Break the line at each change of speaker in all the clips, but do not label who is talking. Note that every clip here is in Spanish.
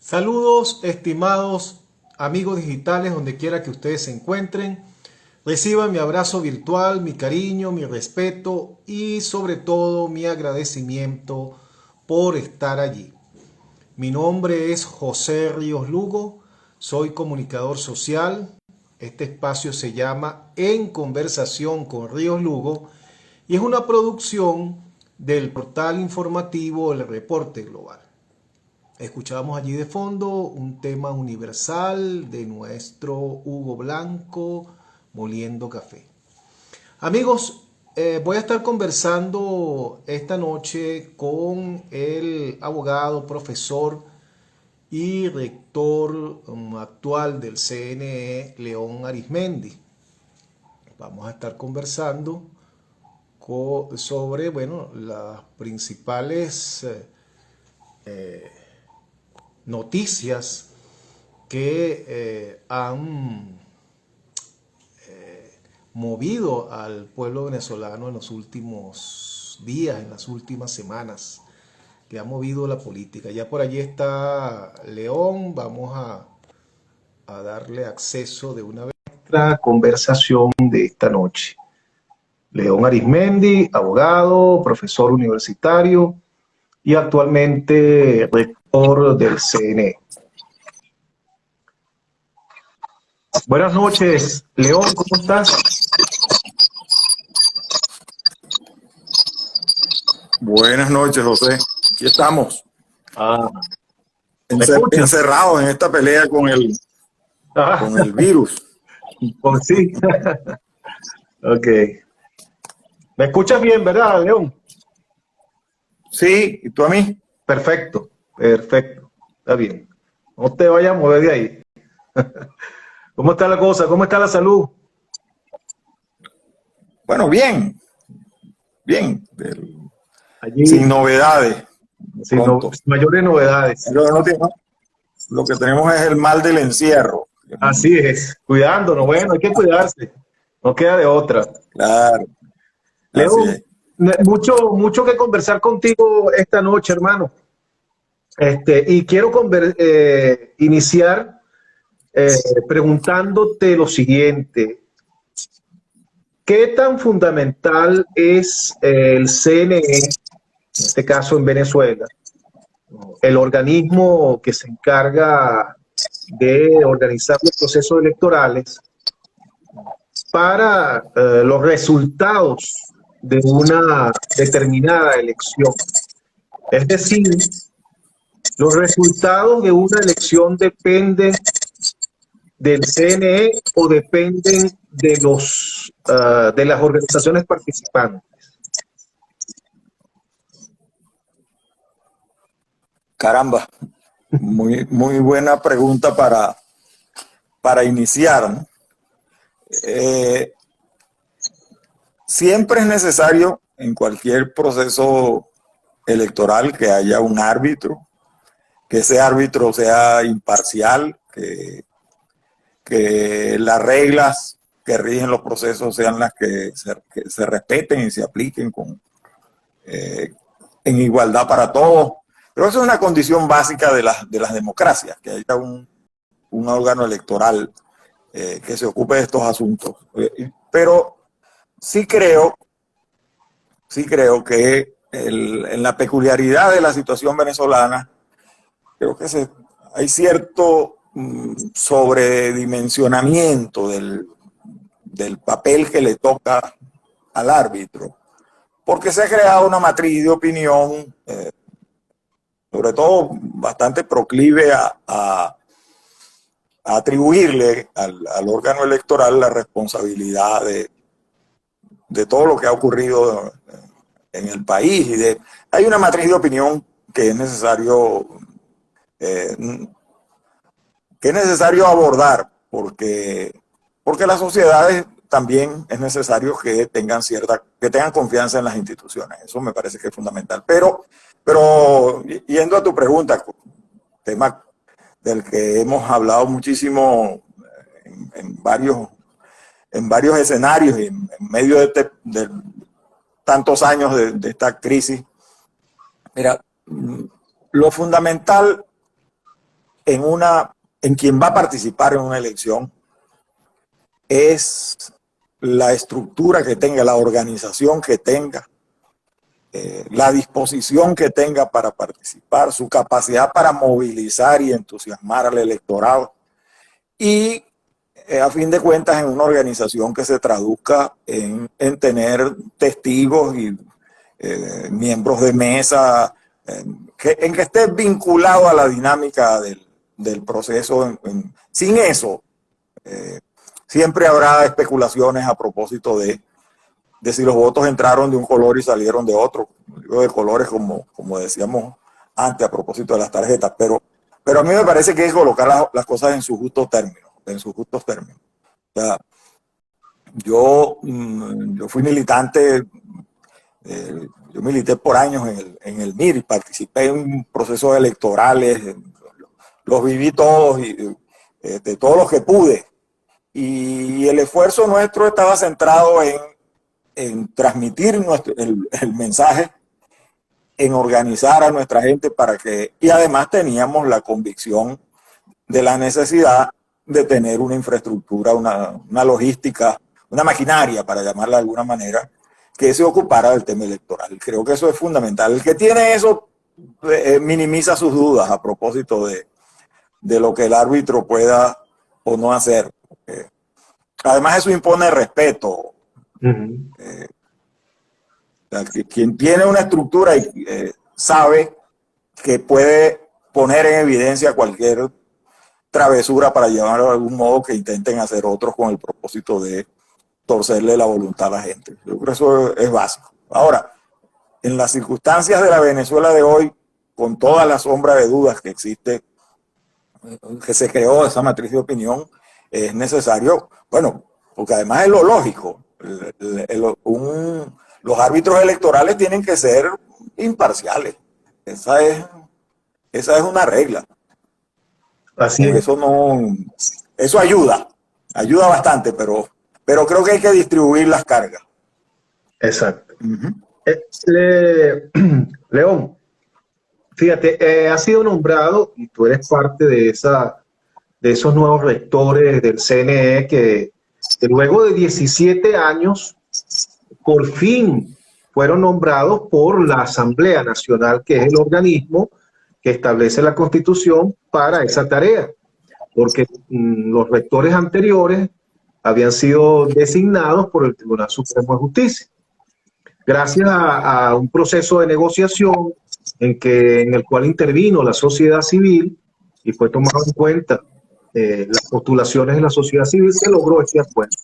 Saludos, estimados amigos digitales, donde quiera que ustedes se encuentren. Reciban mi abrazo virtual, mi cariño, mi respeto y sobre todo mi agradecimiento por estar allí. Mi nombre es José Ríos Lugo, soy comunicador social. Este espacio se llama En Conversación con Ríos Lugo y es una producción del portal informativo El Reporte Global. Escuchábamos allí de fondo un tema universal de nuestro Hugo Blanco, Moliendo Café. Amigos, voy a estar conversando esta noche con el abogado, profesor y rector actual del CNE, León Arizmendi. Vamos a estar conversando sobre, bueno, las principales noticias que han movido al pueblo venezolano en los últimos días, en las últimas semanas, que ha movido la política. Ya por allí está León, vamos a darle acceso de una vez a nuestra conversación de esta noche. León Arizmendi, abogado, profesor universitario y actualmente rector del CNE. Buenas noches, León, ¿cómo estás?
Buenas noches, José. Aquí estamos,
¿Me escuchas?
encerrados en esta pelea con el virus.
Pues sí. Ok. ¿Me escuchas bien, verdad, León?
Sí, ¿y tú a mí?
Perfecto, perfecto. Está bien. No te vayas a mover de ahí. ¿Cómo está la cosa? ¿Cómo está la salud?
Bueno, bien, sin
Allí,
novedades,
sin,
pronto.
sin mayores novedades.
Lo que tenemos es el mal del encierro.
Así es, cuidándonos. Bueno, hay que cuidarse. No queda de otra.
Claro, así
León,
es.
mucho que conversar contigo esta noche, hermano. Y quiero iniciar preguntándote lo siguiente. ¿Qué tan fundamental es el CNE, en este caso en Venezuela, el organismo que se encarga de organizar los procesos electorales para los resultados de una determinada elección? Es decir, los resultados de una elección dependen del CNE o dependen de de las organizaciones participantes.
Caramba, muy buena pregunta para iniciar, ¿no? Siempre es necesario en cualquier proceso electoral que haya un árbitro, que ese árbitro sea imparcial, que las reglas que rigen los procesos sean las que se respeten y se apliquen en igualdad para todos. Pero eso es una condición básica de las democracias, que haya un órgano electoral que se ocupe de estos asuntos. Pero sí creo que en la peculiaridad de la situación venezolana, creo que hay cierto sobredimensionamiento del papel que le toca al árbitro, porque se ha creado una matriz de opinión, sobre todo bastante proclive a atribuirle al órgano electoral la responsabilidad de todo lo que ha ocurrido en el país. Hay una matriz de opinión que es necesario abordar, porque las sociedades también es necesario que tengan confianza en las instituciones. Eso me parece que es fundamental. Pero yendo a tu pregunta, tema del que hemos hablado muchísimo en varios escenarios y en medio de tantos años de esta crisis. Mira, lo fundamental en quien va a participar en una elección es la estructura que tenga, la organización que tenga, la disposición que tenga para participar, su capacidad para movilizar y entusiasmar al electorado y a fin de cuentas en una organización que se traduzca en tener testigos y miembros de mesa, en que esté vinculado a la dinámica del proceso. Sin eso, siempre habrá especulaciones a propósito de si los votos entraron de un color y salieron de otro. Digo de colores como decíamos antes a propósito de las tarjetas, pero a mí me parece que hay que colocar las cosas en sus justos términos. O sea, yo fui militante, yo milité por años en el MIR, participé en procesos electorales, los viví todos y de todos los que pude. Y el esfuerzo nuestro estaba centrado en transmitir el mensaje, en organizar a nuestra gente y además teníamos la convicción de la necesidad de tener una infraestructura, una logística, una maquinaria, para llamarla de alguna manera, que se ocupara del tema electoral. Creo que eso es fundamental. El que tiene eso minimiza sus dudas a propósito de lo que el árbitro pueda o no hacer. Además, eso impone respeto. Quien tiene una estructura sabe que puede poner en evidencia cualquier travesura, para llevarlo de algún modo, que intenten hacer otros con el propósito de torcerle la voluntad a la gente. Yo creo que eso es básico. Ahora, en las circunstancias de la Venezuela de hoy, con toda la sombra de dudas que existe, que se creó esa matriz de opinión, es necesario, bueno, porque además es lo lógico, los árbitros electorales tienen que ser imparciales. Esa es una regla.
Así es.
Eso ayuda bastante, pero creo que hay que distribuir las cargas.
Exacto. León, fíjate, has sido nombrado y tú eres parte de esos nuevos rectores del CNE que luego de 17 años por fin fueron nombrados por la Asamblea Nacional, que es el organismo que establece la Constitución para esa tarea, porque los rectores anteriores habían sido designados por el Tribunal Supremo de Justicia. Gracias a un proceso de negociación en el cual intervino la sociedad civil y fue tomado en cuenta las postulaciones de la sociedad civil, se logró ese acuerdo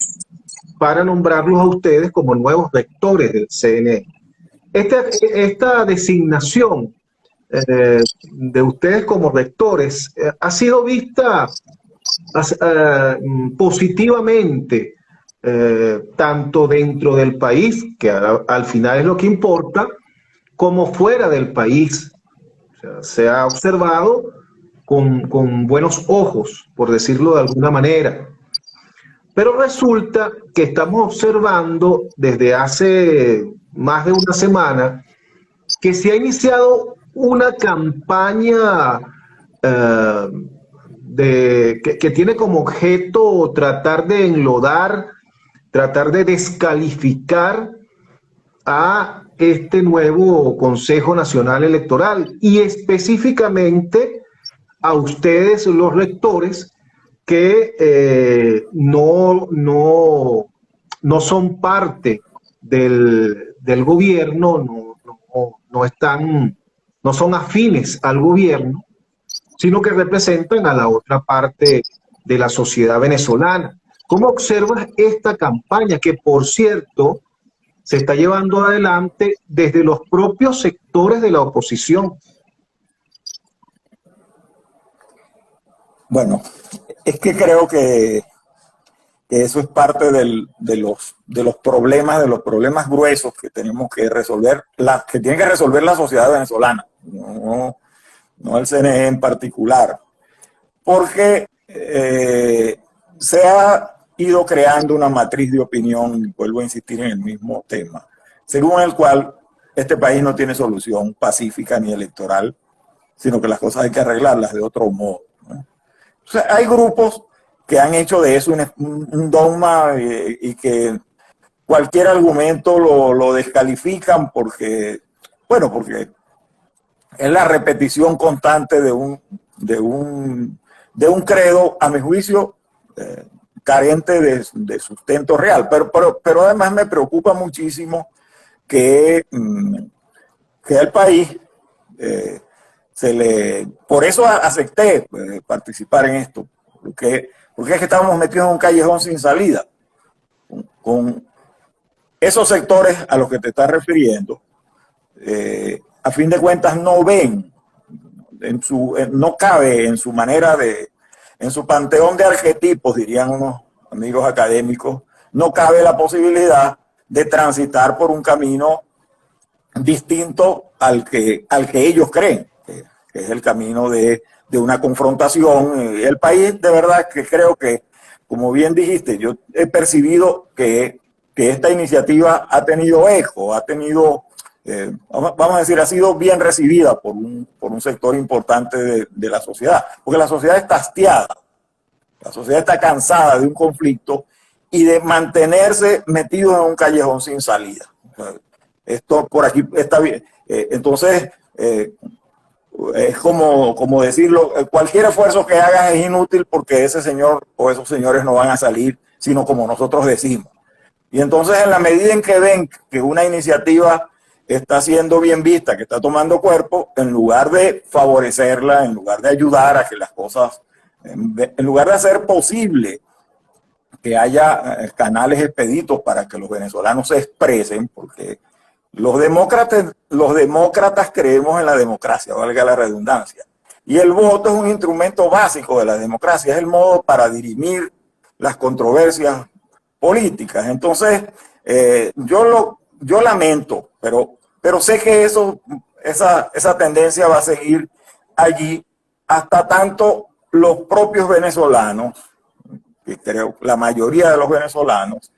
para nombrarlos a ustedes como nuevos rectores del CNE. Esta designación de ustedes como rectores ha sido vista positivamente, tanto dentro del país, que al final es lo que importa, como fuera del país. O sea, se ha observado con buenos ojos, por decirlo de alguna manera. Pero resulta que estamos observando desde hace más de una semana que se ha iniciado una campaña que tiene como objeto tratar de enlodar, tratar de descalificar a este nuevo Consejo Nacional Electoral y específicamente a ustedes, los rectores, que no son parte del gobierno, no son afines al gobierno, sino que representan a la otra parte de la sociedad venezolana. ¿Cómo observas esta campaña que, por cierto, se está llevando adelante desde los propios sectores de la oposición?
Bueno, es que creo que eso es parte de los problemas gruesos que tenemos que resolver, que tiene que resolver la sociedad venezolana, no el CNE en particular, porque se ha ido creando una matriz de opinión, vuelvo a insistir en el mismo tema, según el cual este país no tiene solución pacífica ni electoral, sino que las cosas hay que arreglarlas de otro modo, ¿no? O sea, hay grupos que han hecho de eso un dogma y que cualquier argumento lo descalifican porque, bueno, porque es la repetición constante de un credo, a mi juicio, carente de sustento real. Pero además me preocupa muchísimo que el país por eso acepté participar en esto, porque es que estábamos metidos en un callejón sin salida, con esos sectores a los que te estás refiriendo. A fin de cuentas no ven, no cabe en su manera en su panteón de arquetipos, dirían unos amigos académicos, no cabe la posibilidad de transitar por un camino distinto al que ellos creen, que es el camino de una confrontación. El país, de verdad, que creo que, como bien dijiste, yo he percibido que esta iniciativa ha tenido eco, ha tenido, vamos a decir, ha sido bien recibida por un sector importante de la sociedad, porque la sociedad está hastiada, la sociedad está cansada de un conflicto y de mantenerse metido en un callejón sin salida. Esto por aquí está bien. Entonces, es como decirlo, cualquier esfuerzo que hagas es inútil porque ese señor o esos señores no van a salir, sino como nosotros decimos. Y entonces, en la medida en que ven que una iniciativa está siendo bien vista, que está tomando cuerpo, en lugar de favorecerla, en lugar de ayudar a que las cosas, en lugar de hacer posible que haya canales expeditos para que los venezolanos se expresen, porque los demócratas creemos en la democracia, valga la redundancia. Y el voto es un instrumento básico de la democracia, es el modo para dirimir las controversias políticas. Entonces, yo lamento, pero sé que esa tendencia va a seguir allí hasta tanto los propios venezolanos, que creo la mayoría de los venezolanos,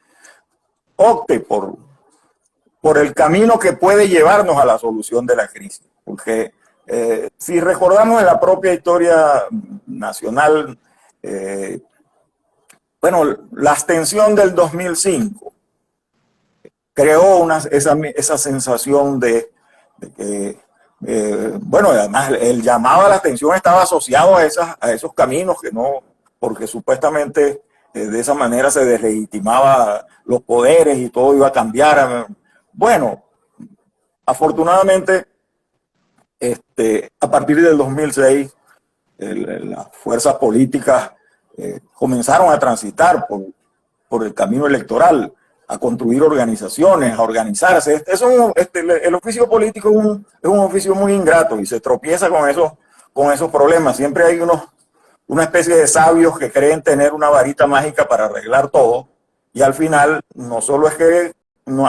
opte por el camino que puede llevarnos a la solución de la crisis. Porque si recordamos en la propia historia nacional, bueno, la abstención del 2005 creó esa sensación de que, bueno, además el llamado a la abstención estaba asociado a esos caminos que no, porque supuestamente de esa manera se deslegitimaba los poderes y todo iba a cambiar. Bueno, afortunadamente, a partir del 2006, las fuerzas políticas comenzaron a transitar por el camino electoral, a construir organizaciones, a organizarse. El oficio político es un oficio muy ingrato y se tropieza con esos problemas. Siempre hay una especie de sabios que creen tener una varita mágica para arreglar todo, y al final no solo es que no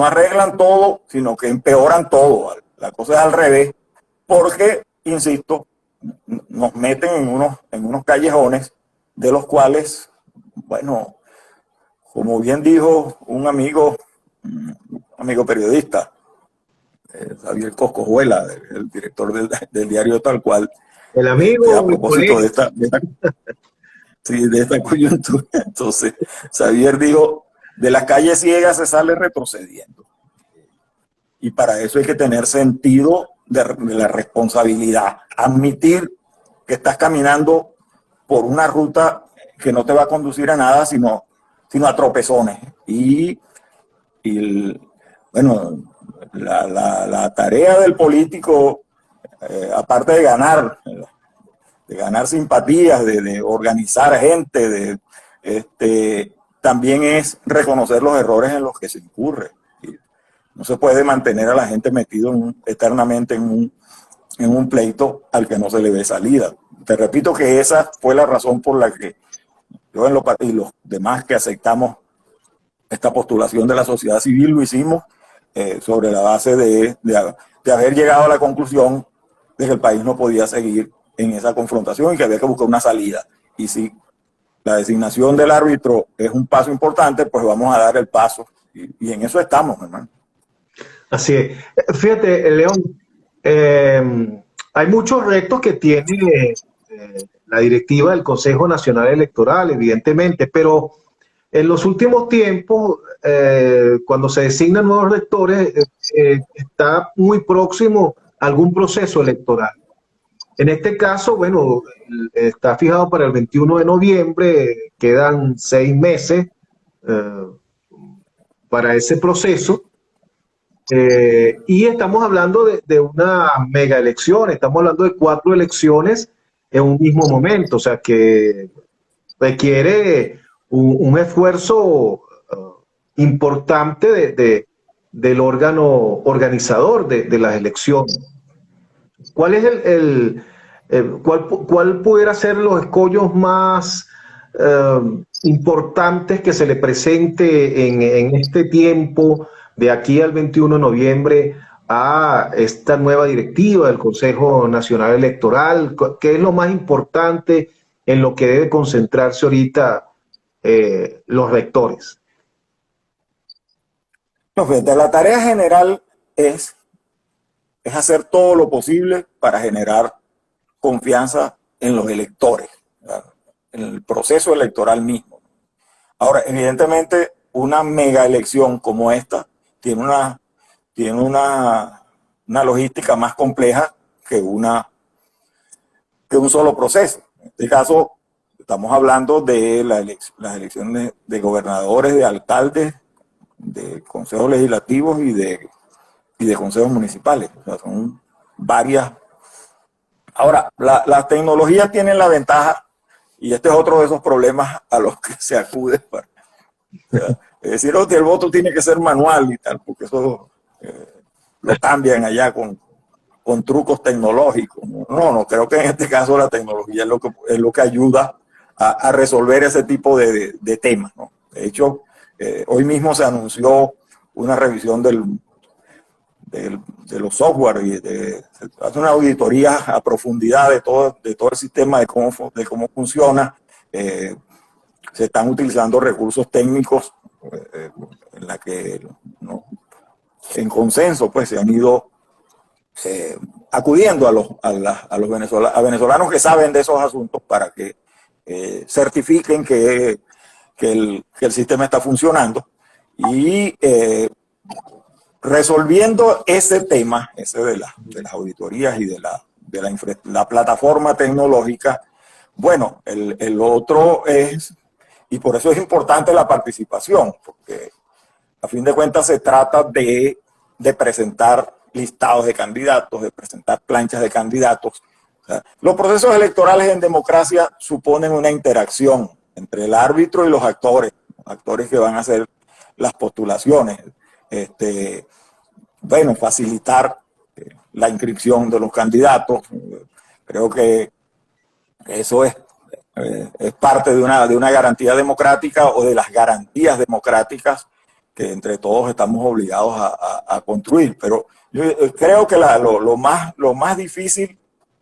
arreglan todo, sino que empeoran todo. La cosa es al revés, porque, insisto, nos meten en unos callejones de los cuales, bueno, como bien dijo un amigo periodista, Javier Coscojuela, el director del diario Tal Cual,
el amigo,
a propósito de esta coyuntura. Entonces, Xavier dijo: de las calles ciegas se sale retrocediendo. Y para eso hay que tener sentido de la responsabilidad. Admitir que estás caminando por una ruta que no te va a conducir a nada, sino a tropezones. Bueno, la tarea del político, aparte de ganar simpatías, de organizar gente, también es reconocer los errores en los que se incurre. No se puede mantener a la gente metido eternamente en un pleito al que no se le ve salida. Te repito que esa fue la razón por la que yo y los demás que aceptamos esta postulación de la sociedad civil lo hicimos sobre la base de haber llegado a la conclusión de que el país no podía seguir en esa confrontación y que había que buscar una salida. Y si la designación del árbitro es un paso importante, pues vamos a dar el paso. Y en eso estamos, hermano.
Así es. Fíjate, León, hay muchos retos que tiene la directiva del Consejo Nacional Electoral, evidentemente, pero en los últimos tiempos, cuando se designan nuevos rectores, está muy próximo algún proceso electoral. En este caso, bueno, está fijado para el 21 de noviembre, quedan 6 meses eh, para ese proceso. Y estamos hablando de una mega elección, estamos hablando de 4 elecciones en un mismo momento, o sea que requiere un esfuerzo importante del órgano organizador de las elecciones. ¿Cuál es cuál pudiera ser los escollos más importantes que se le presente en este tiempo de aquí al 21 de noviembre a esta nueva directiva del Consejo Nacional Electoral? ¿Qué es lo más importante en lo que debe concentrarse ahorita los rectores?
No, fíjate, la tarea general es hacer todo lo posible para generar confianza en los electores, ¿verdad? En el proceso electoral mismo. Ahora, evidentemente, una mega elección como esta tiene una logística más compleja que un solo proceso. En este caso, estamos hablando de las elecciones de gobernadores, de alcaldes, de consejos legislativos y de consejos municipales. O sea, son varias. Ahora, las tecnologías tienen la ventaja, y este es otro de esos problemas a los que se acude para, es decir, que el voto tiene que ser manual y tal, porque eso lo cambian allá con trucos tecnológicos. No, creo que en este caso la tecnología es lo que ayuda a resolver ese tipo de temas, ¿no? De hecho, hoy mismo se anunció una revisión de los software y se hace una auditoría a profundidad de todo el sistema, de cómo funciona. Se están utilizando recursos técnicos en la que, ¿no?, en consenso pues se han ido acudiendo a venezolanos que saben de esos asuntos para que certifiquen que el la está funcionando y resolviendo ese tema, ese de las auditorías y de la plataforma tecnológica. Bueno, el otro es, y por eso es importante la participación, porque a fin de cuentas se trata de presentar listados de candidatos, de presentar planchas de candidatos. O sea, los procesos electorales en democracia suponen una interacción entre el árbitro y los actores que van a hacer las postulaciones. Bueno, facilitar la inscripción de los candidatos. Creo que eso es parte de una garantía democrática, o de las garantías democráticas que entre todos estamos obligados a construir. Pero yo creo que lo más difícil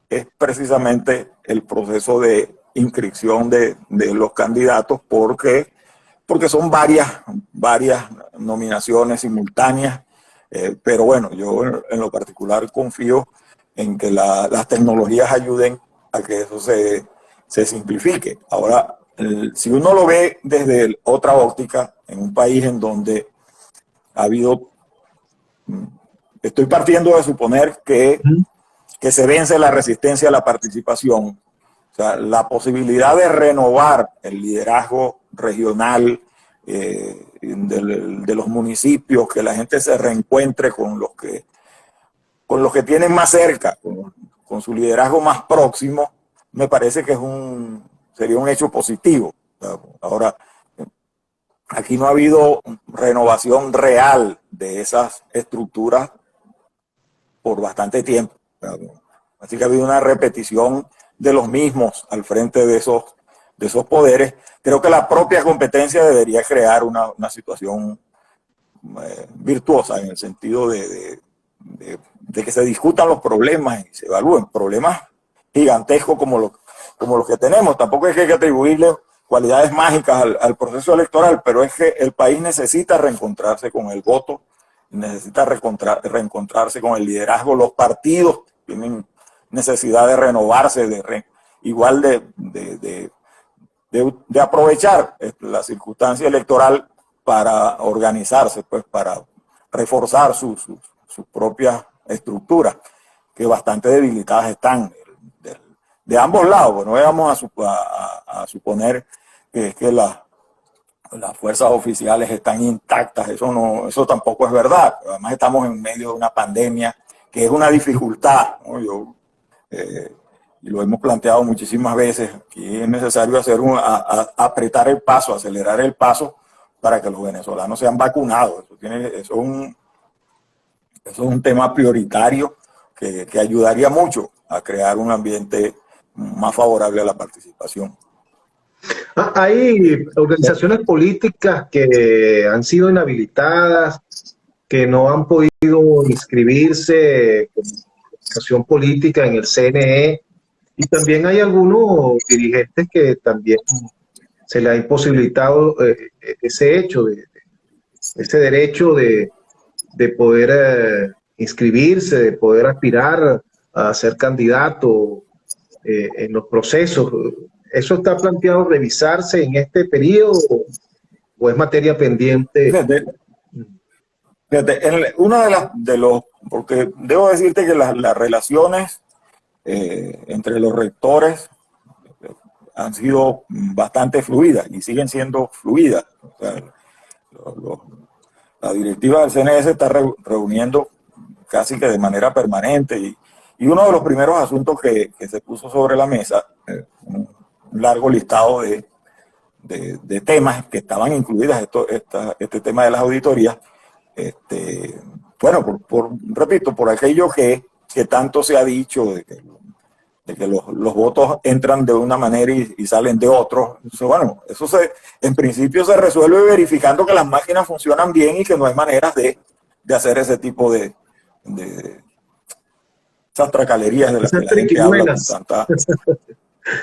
es precisamente el proceso de inscripción de los candidatos, porque son varias nominaciones simultáneas. Pero bueno, yo en lo particular confío en que las tecnologías ayuden a que eso se simplifique. Ahora, si uno lo ve desde otra óptica, en un país en donde ha habido, estoy partiendo de suponer que se vence la resistencia a la participación, o sea, la posibilidad de renovar el liderazgo regional de los municipios, que la gente se reencuentre con los que tienen más cerca, con su liderazgo más próximo, me parece que sería un hecho positivo. Ahora, aquí no ha habido renovación real de esas estructuras por bastante tiempo. Así que ha habido una repetición de los mismos al frente de esos poderes. Creo que la propia competencia debería crear una situación virtuosa, en el sentido de que se discutan los problemas y se evalúen problemas gigantescos como los que tenemos. Tampoco es que hay que atribuirle cualidades mágicas al proceso electoral, pero es que el país necesita reencontrarse con el voto, necesita reencontrarse con el liderazgo. Los partidos tienen necesidad de renovarse, igual de aprovechar la circunstancia electoral para organizarse, pues para reforzar sus propias estructuras, que bastante debilitadas están de ambos lados. Pues no vamos a suponer que las fuerzas oficiales están intactas, eso tampoco es verdad. Además estamos en medio de una pandemia que es una dificultad, ¿no? Y lo hemos planteado muchísimas veces, que es necesario apretar el paso, acelerar el paso para que los venezolanos sean vacunados. Eso es un tema prioritario que ayudaría mucho a crear un ambiente más favorable a la participación.
Hay organizaciones políticas que han sido inhabilitadas, que no han podido inscribirse con organización política en el CNE, y también hay algunos dirigentes que también se les ha imposibilitado ese hecho, ese derecho de poder inscribirse, de poder aspirar a ser candidato en los procesos. ¿Eso está planteado revisarse en este periodo o es materia pendiente?
Fíjate, una porque debo decirte que las relaciones entre los rectores han sido bastante fluidas y siguen siendo fluidas. O sea, la directiva del CNE se está reuniendo casi que de manera permanente y uno de los primeros asuntos que se puso sobre la mesa, un largo listado de temas que estaban incluidas, este tema de las auditorías, bueno, repito, por aquello que tanto se ha dicho de que los votos entran de una manera y salen de otro. Entonces, bueno, en principio se resuelve verificando que las máquinas funcionan bien y que no hay maneras de hacer ese tipo de esas tracalerías de las que la gente habla con tanta...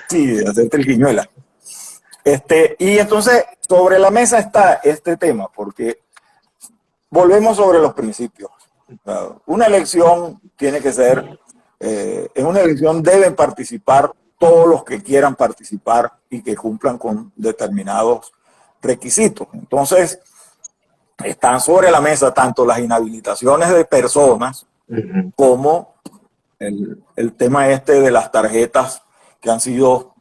Sí, de hacer triquiñuelas. Y entonces, sobre la mesa está este tema, porque volvemos sobre los principios. Una elección tiene que ser, en una elección deben participar todos los que quieran participar y que cumplan con determinados requisitos. Entonces, están sobre la mesa tanto las inhabilitaciones de personas como el tema de las tarjetas que han sido...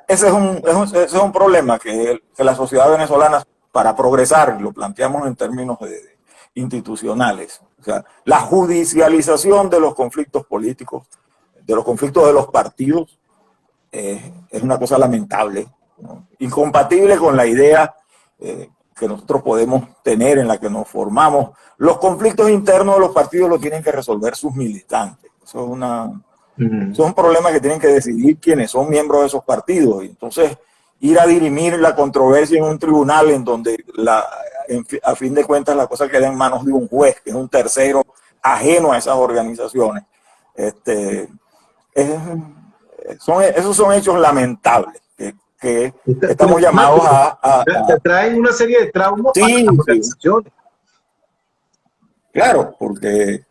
ese es un problema que la sociedad venezolana, para progresar, lo planteamos en términos institucionales. O sea, la judicialización de los conflictos políticos, de los conflictos de los partidos, es una cosa lamentable, ¿no? Incompatible con la idea que nosotros podemos tener, en la que nos formamos. Los conflictos internos de los partidos los tienen que resolver sus militantes. Eso es un problema que tienen que decidir quienes son miembros de esos partidos. Y entonces, ir a dirimir la controversia en un tribunal en donde a fin de cuentas la cosa queda en manos de un juez, que es un tercero ajeno a esas organizaciones. Esos son hechos lamentables que estamos llamados a
traen una serie de traumas para las organizaciones.
Claro, porque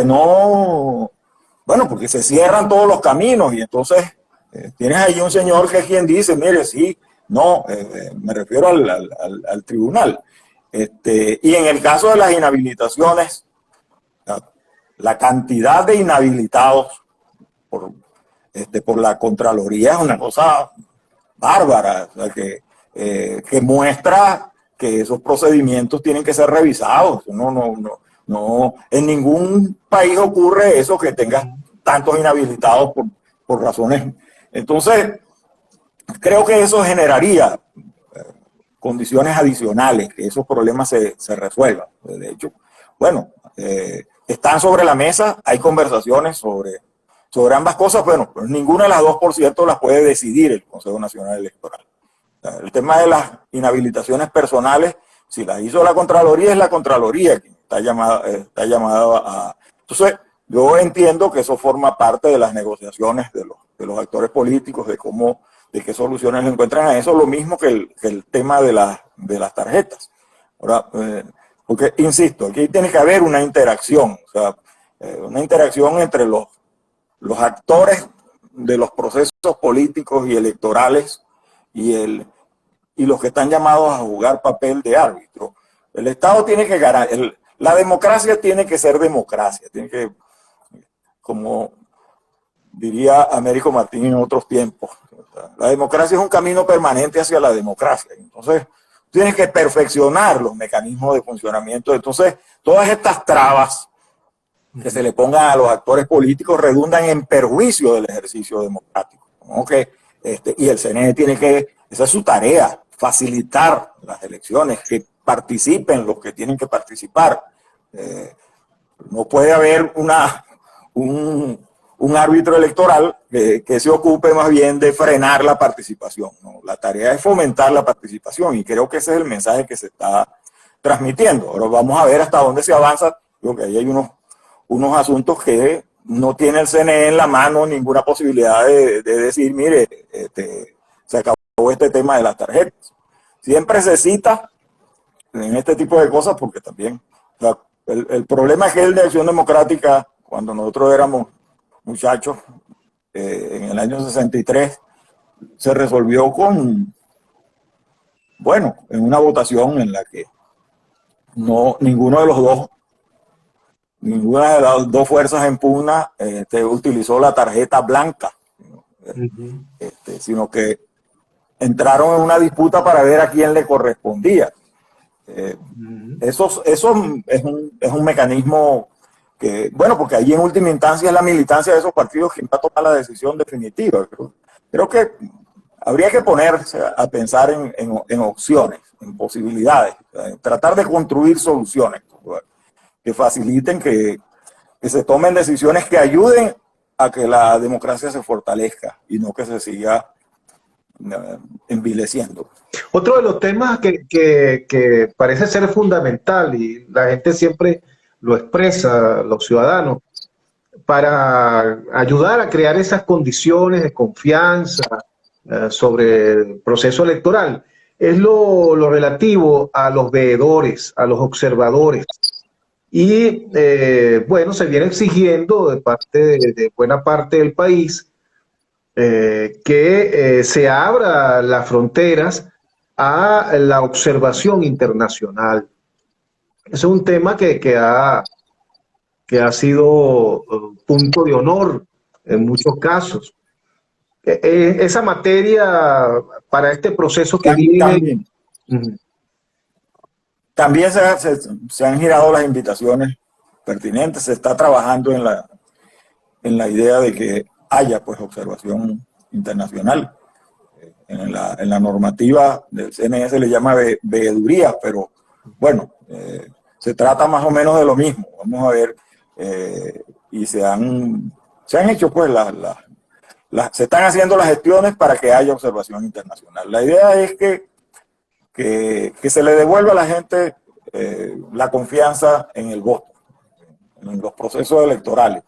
no, bueno, porque se cierran todos los caminos y entonces tienes ahí un señor que es quien dice, mire, sí, no, me refiero al tribunal. Y en el caso de las inhabilitaciones, la cantidad de inhabilitados por la Contraloría es una cosa bárbara, o sea, que muestra que esos procedimientos tienen que ser revisados. No, en ningún país ocurre eso, que tengas tantos inhabilitados por razones. Entonces, creo que eso generaría condiciones adicionales, que esos problemas se resuelvan. De hecho, bueno, están sobre la mesa, hay conversaciones sobre ambas cosas. Bueno, pero ninguna de las dos, por cierto, las puede decidir el Consejo Nacional Electoral. O sea, el tema de las inhabilitaciones personales, si las hizo la Contraloría, es la Contraloría quien está llamada a... Entonces, yo entiendo que eso forma parte de las negociaciones de los actores políticos, de qué soluciones encuentran a eso, lo mismo que el tema de las tarjetas. Ahora, porque, insisto, aquí tiene que haber una interacción, o sea, una interacción entre los actores de los procesos políticos y electorales y los que están llamados a jugar papel de árbitro. El Estado tiene que ganar, la democracia tiene que ser democracia, tiene que, como diría Américo Martín en otros tiempos, la democracia es un camino permanente hacia la democracia. Entonces, tienes que perfeccionar los mecanismos de funcionamiento. Entonces, todas estas trabas que se le pongan a los actores políticos redundan en perjuicio del ejercicio democrático, ¿no? Y el CNE tiene que, esa es su tarea, facilitar las elecciones, que participen los que tienen que participar. No puede haber un árbitro electoral que se ocupe más bien de frenar la participación, ¿no? La tarea es fomentar la participación y creo que ese es el mensaje que se está transmitiendo. Ahora vamos a ver hasta dónde se avanza. Creo que ahí hay unos asuntos que no tiene el CNE en la mano ninguna posibilidad de decir, mire, se acabó este tema de las tarjetas. Siempre se cita en este tipo de cosas porque también el problema es que el de Acción Democrática, cuando nosotros éramos muchachos, en el año 63, se resolvió en una votación en la que ninguna de las dos fuerzas en pugna utilizó la tarjeta blanca, sino que entraron en una disputa para ver a quién le correspondía. Eso es un mecanismo que, porque allí en última instancia es la militancia de esos partidos quien va a tomar la decisión definitiva. Creo que habría que ponerse a pensar en opciones, en posibilidades, tratar de construir soluciones que faciliten que se tomen decisiones que ayuden a que la democracia se fortalezca y no que se siga envileciendo.
Otro de los temas que parece ser fundamental y la gente siempre lo expresa, los ciudadanos, para ayudar a crear esas condiciones de confianza sobre el proceso electoral, es lo relativo a los veedores, a los observadores. Y se viene exigiendo de parte de buena parte del país que se abra las fronteras a la observación internacional. Ese es un tema que ha sido punto de honor en muchos casos. Esa materia para este proceso que viene...
También se han girado las invitaciones pertinentes. Se está trabajando en la idea de que haya observación internacional. En la normativa del CNE se le llama veeduría, pero se trata más o menos de lo mismo. Vamos a ver, y se han hecho se están haciendo las gestiones para que haya observación internacional. La idea es que se le devuelva a la gente la confianza en el voto, en los procesos electorales.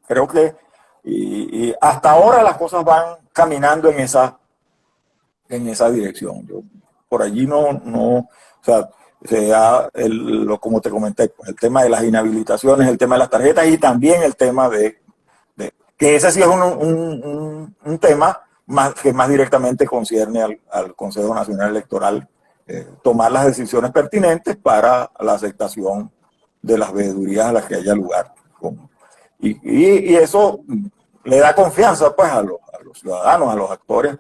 Creo que y hasta ahora las cosas van caminando en esa dirección. Por allí como te comenté, el tema de las inhabilitaciones, el tema de las tarjetas y también el tema de que ese sí es un tema que más directamente concierne al Consejo Nacional Electoral tomar las decisiones pertinentes para la aceptación de las veedurías a las que haya lugar. Y eso le da confianza a los ciudadanos, a los actores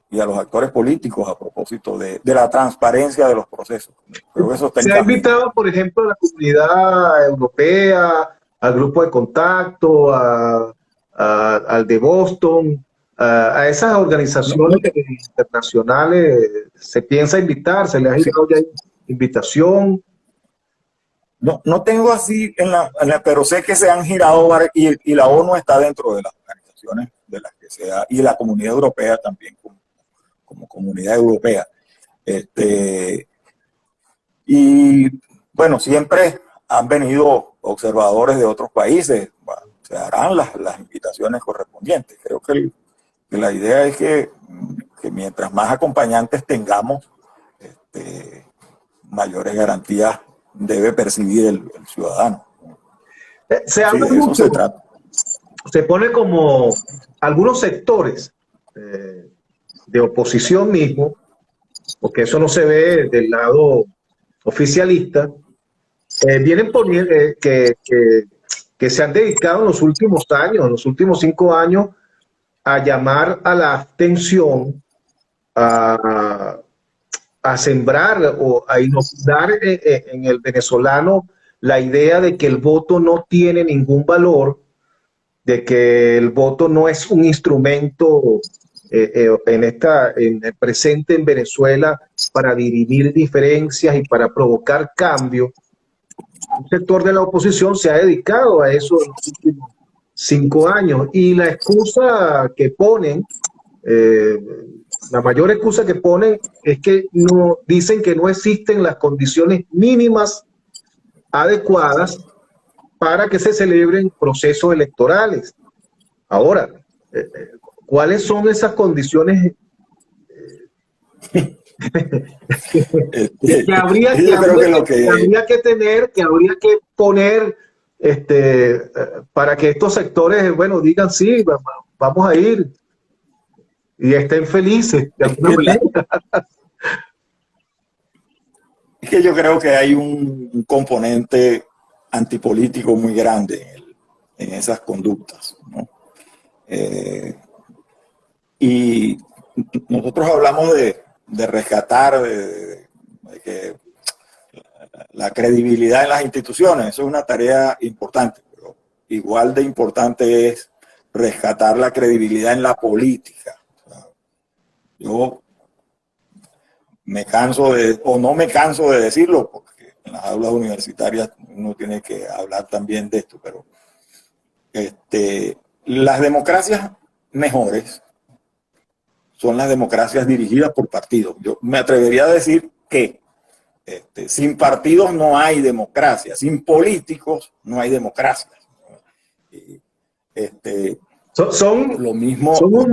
y a los actores políticos a propósito de la transparencia de los procesos. Creo que eso está
Se ha invitado, por ejemplo, a la Comunidad Europea, al Grupo de Contacto, al de Boston, a esas organizaciones internacionales. ¿Se piensa invitar? ¿Se les ha llegado ya invitación?
No tengo así, pero sé que se han girado y la ONU está dentro de las organizaciones de las que sea, y la Comunidad Europea también como Comunidad Europea. Siempre han venido observadores de otros países. Se harán las invitaciones correspondientes. Creo que la idea es que mientras más acompañantes tengamos, mayores garantías debe percibir el ciudadano.
Se habla
de eso
mucho,
se trata.
se pone como algunos sectores de oposición mismo, porque eso no se ve del lado oficialista, vienen poniendo que se han dedicado en los últimos años, en los últimos 5 años, a llamar a la abstención, a, a sembrar o a inocular en el venezolano la idea de que el voto no tiene ningún valor, de que el voto no es un instrumento en el presente en Venezuela para dirimir diferencias y para provocar cambios. Un sector de la oposición se ha dedicado a eso en los últimos 5 años y la excusa que ponen, la mayor excusa que ponen es que no, dicen que no existen las condiciones mínimas adecuadas para que se celebren procesos electorales. Ahora, ¿cuáles son esas condiciones que habría que tener, que habría que poner para que estos sectores, bueno, digan sí, vamos a ir y estén felices de alguna manera?
Es que yo creo que hay un componente antipolítico muy grande en esas conductas, ¿no? Y nosotros hablamos de rescatar de que la credibilidad en las instituciones, eso es una tarea importante, pero igual de importante es rescatar la credibilidad en la política. O sea, yo me canso o no me canso de decirlo, porque en las aulas universitarias uno tiene que hablar también de esto, pero las democracias mejores son las democracias dirigidas por partidos. Yo me atrevería a decir que sin partidos no hay democracia, sin políticos no hay democracia.
Son
lo mismo.
Son un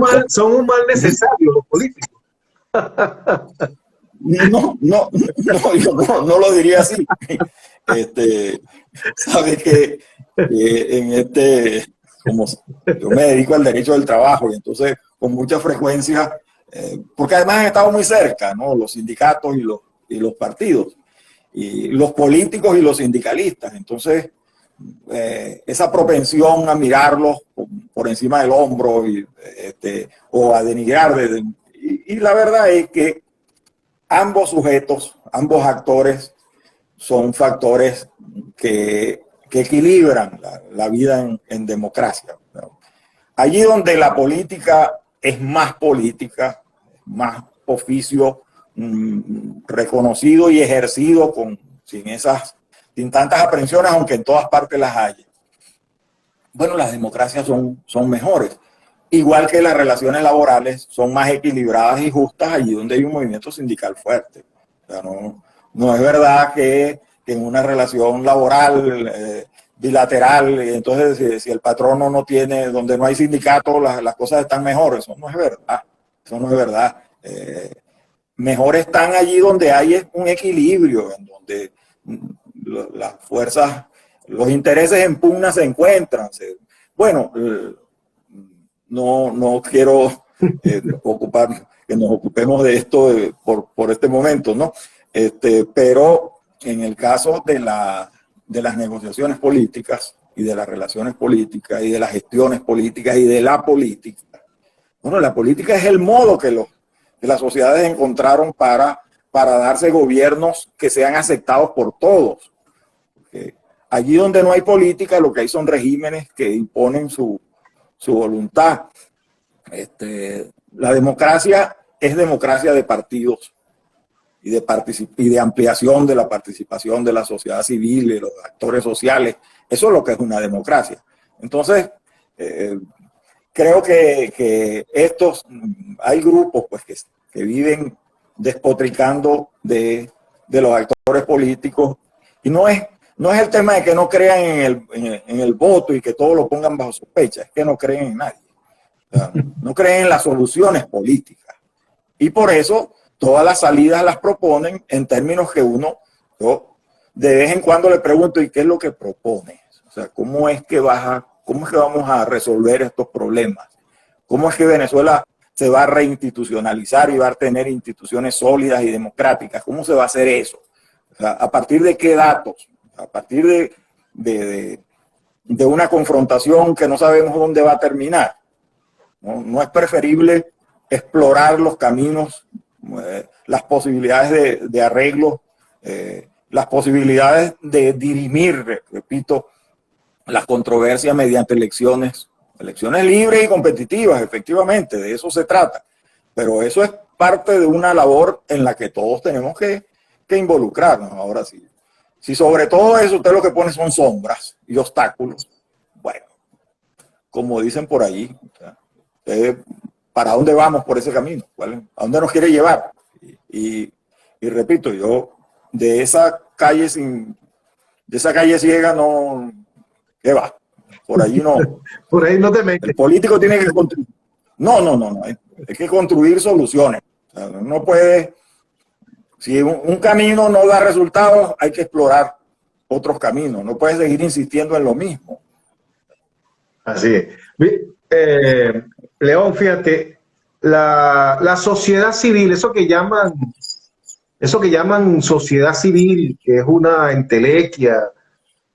mal necesario los políticos.
No lo diría así. Sabes que como yo me dedico al derecho del trabajo y entonces con mucha frecuencia, porque además han estado muy cerca, ¿no? Los sindicatos y los partidos, y los políticos y los sindicalistas. Entonces, esa propensión a mirarlos por encima del hombro o a denigrar. Y la verdad es que ambos sujetos, ambos actores son factores que equilibran la vida en democracia, ¿no? Allí donde la política es más política, más oficio reconocido y ejercido sin tantas aprensiones, aunque en todas partes las hay. Bueno, las democracias son mejores. Igual que las relaciones laborales son más equilibradas y justas allí donde hay un movimiento sindical fuerte. O sea, no es verdad que en una relación laboral bilateral, entonces si el patrono no tiene, donde no hay sindicato, las cosas están mejor. Eso no es verdad. Eso no es verdad. Mejor están allí donde hay un equilibrio, en donde las fuerzas, los intereses en pugna se encuentran. Bueno, no quiero que nos ocupemos de esto por este momento, ¿no? Pero en el caso de las negociaciones políticas y de las relaciones políticas y de las gestiones políticas y de la política, bueno, la política es el modo que las sociedades encontraron para darse gobiernos que sean aceptados por todos. Porque allí donde no hay política, lo que hay son regímenes que imponen su voluntad. La democracia es democracia de partidos y de ampliación de la participación de la sociedad civil, de los actores sociales. Eso es lo que es una democracia. Entonces, creo que hay grupos pues, que viven despotricando de los actores políticos, y no es el tema de que no crean en el voto y que todos lo pongan bajo sospecha, es que no creen en nadie. O sea, no creen en las soluciones políticas. Y por eso todas las salidas las proponen en términos que yo de vez en cuando le pregunto, ¿y qué es lo que propones? O sea, ¿cómo es que vas ¿Cómo es que vamos a resolver estos problemas? ¿Cómo es que Venezuela se va a reinstitucionalizar y va a tener instituciones sólidas y democráticas? ¿Cómo se va a hacer eso? O sea, ¿a partir de qué datos? A partir de una confrontación que no sabemos dónde va a terminar. ¿No es preferible explorar los caminos, las posibilidades de arreglo, las posibilidades de dirimir, repito, las controversias mediante elecciones libres y competitivas? Efectivamente, de eso se trata. Pero eso es parte de una labor en la que todos tenemos que involucrarnos. Ahora sí. Si sobre todo eso usted lo que pone son sombras y obstáculos, bueno, como dicen por allí, ¿para dónde vamos por ese camino? ¿A dónde nos quiere llevar? Y repito, yo de esa calle ciega no, ¿qué va? Por allí no.
Por ahí no te metes.
El político tiene que construir. No. Hay que construir soluciones. O sea, no puede. Si un camino no da resultados, hay que explorar otros caminos. No puedes seguir insistiendo en lo mismo.
Así es. León, fíjate, la sociedad civil, eso que llaman sociedad civil, que es una entelequia,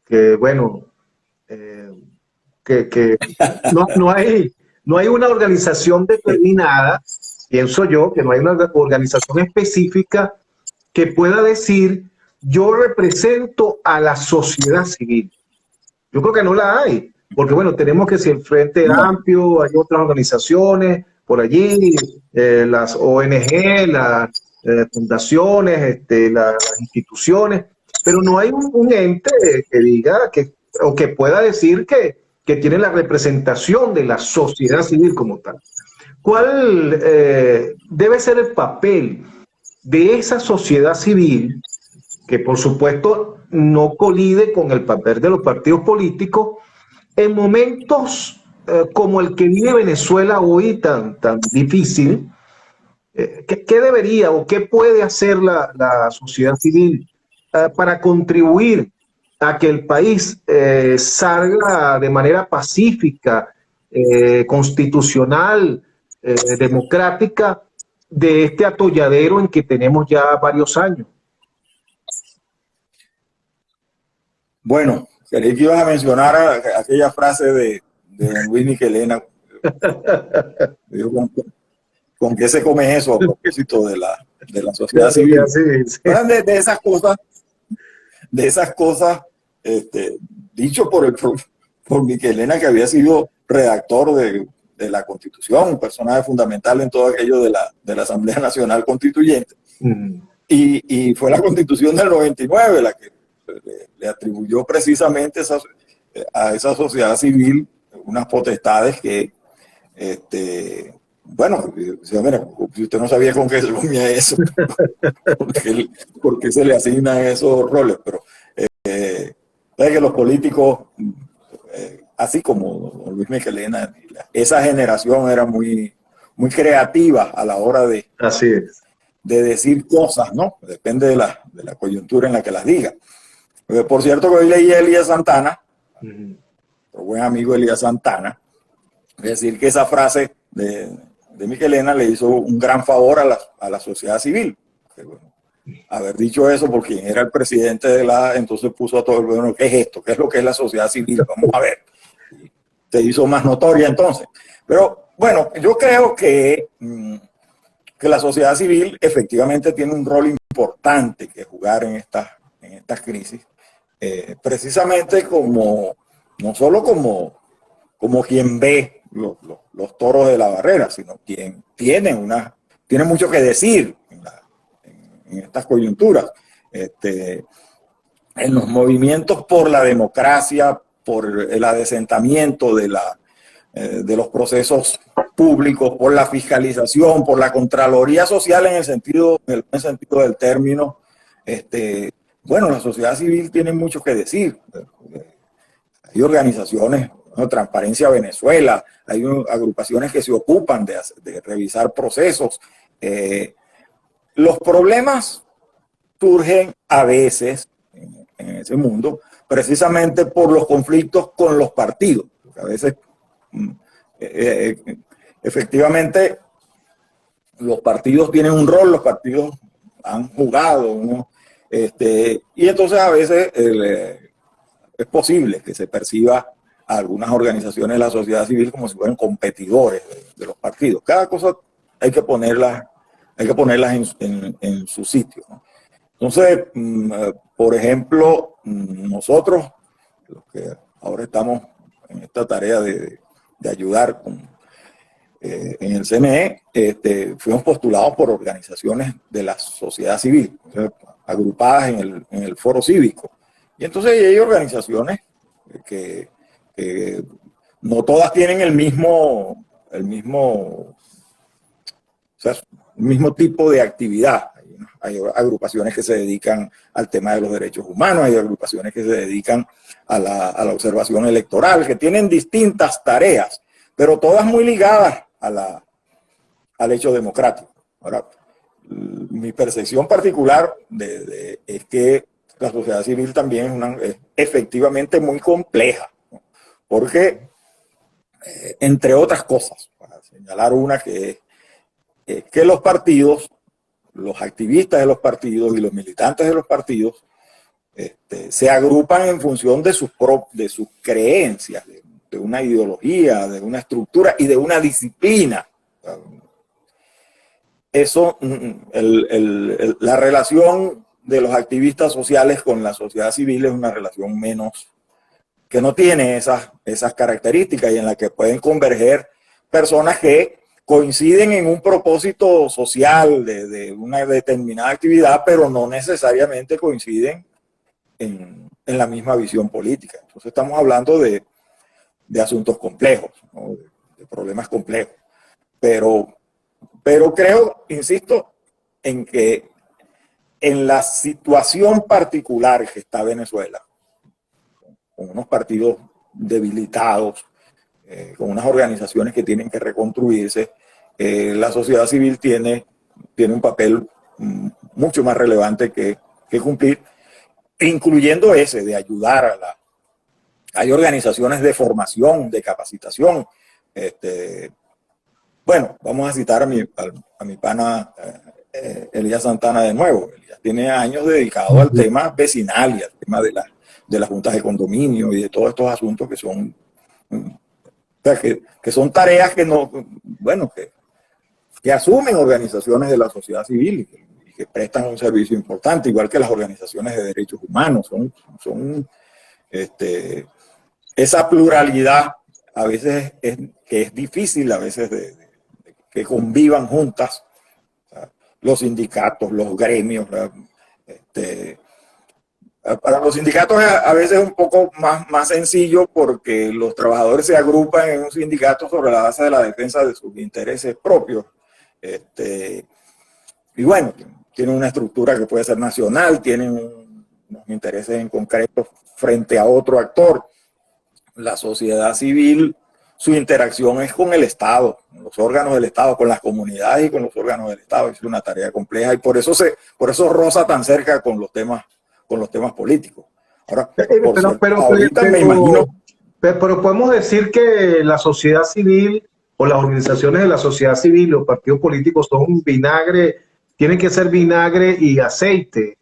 que bueno, que no hay una organización determinada, pienso yo, que no hay una organización específica que pueda decir, yo represento a la sociedad civil. Yo creo que no la hay, porque bueno, tenemos que si el Frente Amplio, hay otras organizaciones por allí, las ONG, las fundaciones, las instituciones, pero no hay un ente que diga o que pueda decir que tiene la representación de la sociedad civil como tal. ¿Cuál debe ser el papel de esa sociedad civil, que por supuesto no colide con el papel de los partidos políticos, en momentos como el que vive Venezuela hoy tan difícil? ¿Qué debería o qué puede hacer la sociedad civil para contribuir a que el país salga de manera pacífica, constitucional, democrática, de este atolladero en que tenemos ya varios años?
Bueno, creí que ibas a mencionar aquella frase de don Luis Michelena. ¿Con qué se come eso? A propósito de la sociedad civil.
Sí.
De esas cosas, dicho por Michelena, que había sido redactor de la Constitución, un personaje fundamental en todo aquello de la Asamblea Nacional Constituyente. Y fue la Constitución del 99 la que le atribuyó precisamente a esa sociedad civil unas potestades que, bueno, mira, si usted no sabía con qué se comía eso, ¿por qué se le asignan esos roles? Pero sabe que los políticos, así como Luis Michelena, esa generación era muy creativa a la hora de decir cosas, ¿no? Depende de la coyuntura en la que las diga. Por cierto, que hoy leí a Elías Santana, nuestro buen amigo Elías Santana, decir que esa frase de Michelena le hizo un gran favor a la sociedad civil. Que, bueno, haber dicho eso por quien era el presidente entonces puso a todo el mundo, ¿qué es esto? ¿Qué es lo que es la sociedad civil? Vamos a ver. Se hizo más notoria entonces. Pero bueno, yo creo que la sociedad civil efectivamente tiene un rol importante que jugar en estas crisis, precisamente no solo como quien ve los toros de la barrera, sino quien tiene mucho que decir en estas coyunturas, en los movimientos por la democracia, por el adesentamiento de los procesos públicos, por la fiscalización, por la Contraloría Social en el buen sentido del término. Bueno, la sociedad civil tiene mucho que decir. Hay organizaciones, ¿no? Transparencia Venezuela, hay agrupaciones que se ocupan de revisar procesos. Los problemas surgen a veces en ese mundo precisamente por los conflictos con los partidos. porque a veces efectivamente los partidos tienen un rol, los partidos han jugado, ¿no? Y entonces a veces es posible que se perciba a algunas organizaciones de la sociedad civil como si fueran competidores de los partidos. Cada cosa hay que ponerlas en su sitio, ¿no? Entonces, por ejemplo, nosotros, los que ahora estamos en esta tarea de ayudar en el CNE, fuimos postulados por organizaciones de la sociedad civil, agrupadas en el foro cívico. Y entonces hay organizaciones que no todas tienen el mismo tipo de actividad. Hay agrupaciones que se dedican al tema de los derechos humanos, hay agrupaciones que se dedican a la observación electoral, que tienen distintas tareas, pero todas muy ligadas al hecho democrático. Ahora, mi percepción particular es que la sociedad civil también es efectivamente muy compleja, ¿no? Porque, entre otras cosas, para señalar una que es que los partidos, los activistas de los partidos y los militantes de los partidos se agrupan en función de sus creencias, de una ideología, de una estructura y de una disciplina. Eso, la relación de los activistas sociales con la sociedad civil es una relación que no tiene esas características y en la que pueden converger personas que coinciden en un propósito social de una determinada actividad, pero no necesariamente coinciden en la misma visión política. Entonces estamos hablando de asuntos complejos, ¿no? De problemas complejos. Pero creo, insisto, en que en la situación particular que está Venezuela, con unos partidos debilitados, con unas organizaciones que tienen que reconstruirse, la sociedad civil tiene un papel mucho más relevante que cumplir, incluyendo ese de ayudar hay organizaciones de formación, de capacitación. Bueno, vamos a citar a mi pana Elías Santana de nuevo. Elías tiene años dedicado al tema vecinal y al tema de las juntas de condominio y de todos estos asuntos que son, que son tareas que asumen organizaciones de la sociedad civil y que prestan un servicio importante, igual que las organizaciones de derechos humanos. Son esa pluralidad a veces que es difícil a veces que convivan juntas, o sea, los sindicatos, los gremios. Para los sindicatos a veces es un poco más sencillo porque los trabajadores se agrupan en un sindicato sobre la base de la defensa de sus intereses propios. Y bueno, tienen una estructura que puede ser nacional, tienen unos intereses en concreto frente a otro actor. La sociedad civil, su interacción es con el Estado, con los órganos del Estado, con las comunidades y con los órganos del Estado. Es una tarea compleja y por eso roza tan cerca con los temas políticos. Ahora, ahorita me imagino.
Pero podemos decir que la sociedad civil o las organizaciones de la sociedad civil, los partidos políticos son un vinagre, tienen que ser vinagre y aceite.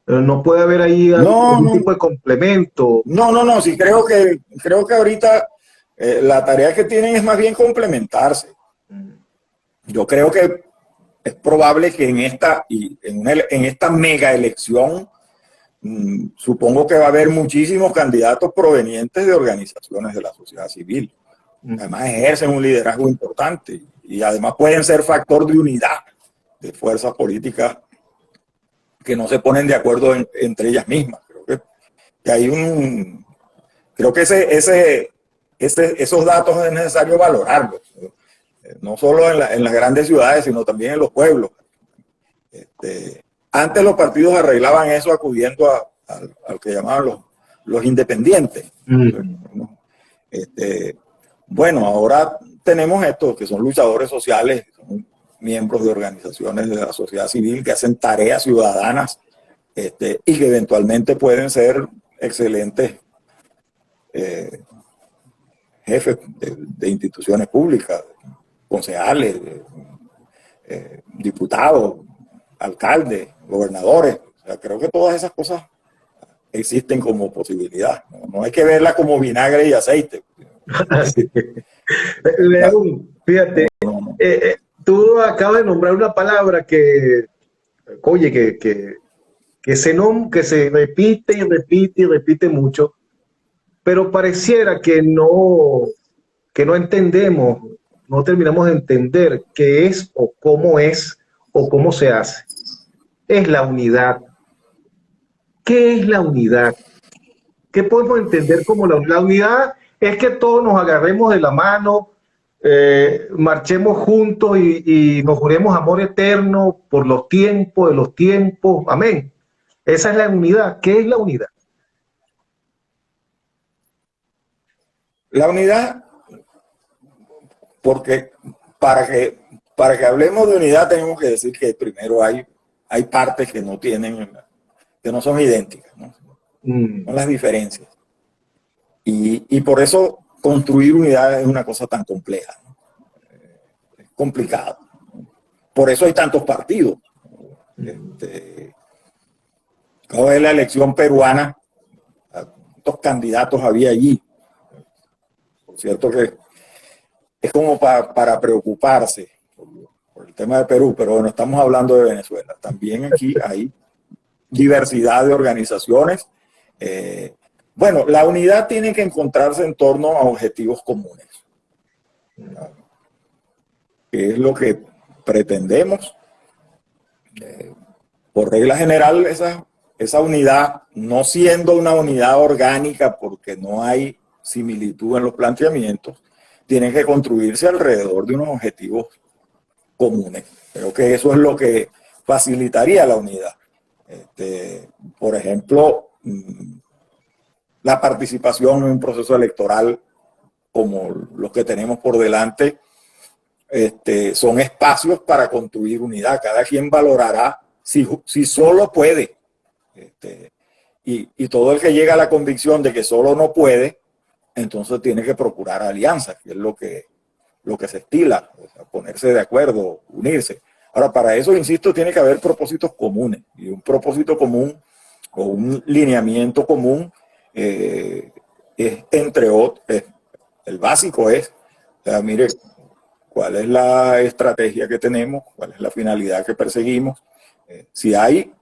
No puede haber ahí algún tipo de complemento.
No, sí, creo que ahorita la tarea que tienen es más bien complementarse. Yo creo que es probable que en esta mega elección, supongo que va a haber muchísimos candidatos provenientes de organizaciones de la sociedad civil. Además ejercen un liderazgo importante y además pueden ser factor de unidad de fuerzas políticas que no se ponen de acuerdo entre ellas mismas. Creo que esos datos es necesario valorarlos, no solo en las grandes ciudades, sino también en los pueblos. Antes los partidos arreglaban eso acudiendo al que llamaban los independientes. Bueno, ahora tenemos estos que son luchadores sociales, son miembros de organizaciones de la sociedad civil que hacen tareas ciudadanas y que eventualmente pueden ser excelentes jefes de instituciones públicas, concejales, diputados, alcaldes, gobernadores. O sea, creo que todas esas cosas existen como posibilidad. No hay que verla como vinagre y aceite.
León, fíjate,
No, no.
tú acabas de nombrar una palabra que, oye, que se repite y repite y repite mucho, pero pareciera que no entendemos, no terminamos de entender qué es o cómo se hace. Es la unidad. ¿Qué es la unidad? ¿Qué podemos entender como la unidad? Es que todos nos agarremos de la mano, marchemos juntos y nos juremos amor eterno por los tiempos de los tiempos. Amén. Esa es la unidad. ¿Qué es la unidad?
La unidad, porque para que hablemos de unidad tenemos que decir que primero hay partes que no tienen, que no son idénticas, ¿no? Son las diferencias. Y por eso construir unidad es una cosa tan compleja, ¿no? Es complicado. Por eso hay tantos partidos. Acabo de ver la elección peruana, ¿cuántos candidatos había allí? Por cierto que es como para preocuparse por el tema de Perú, pero bueno, estamos hablando de Venezuela. También aquí hay diversidad de organizaciones. Bueno, la unidad tiene que encontrarse en torno a objetivos comunes, que es lo que pretendemos. Por regla general, esa unidad, no siendo una unidad orgánica porque no hay similitud en los planteamientos, tiene que construirse alrededor de unos objetivos comunes. Creo que eso es lo que facilitaría la unidad. Por ejemplo, la participación en un proceso electoral como los que tenemos por delante, son espacios para construir unidad. Cada quien valorará si solo puede. Y todo el que llega a la convicción de que solo no puede, entonces tiene que procurar alianzas, que es lo que se estila, o sea, ponerse de acuerdo, unirse. Ahora, para eso, insisto, tiene que haber propósitos comunes. Y un propósito común o un lineamiento común es, entre otros, el básico es, o sea, mire, cuál es la estrategia que tenemos, cuál es la finalidad que perseguimos. Si hay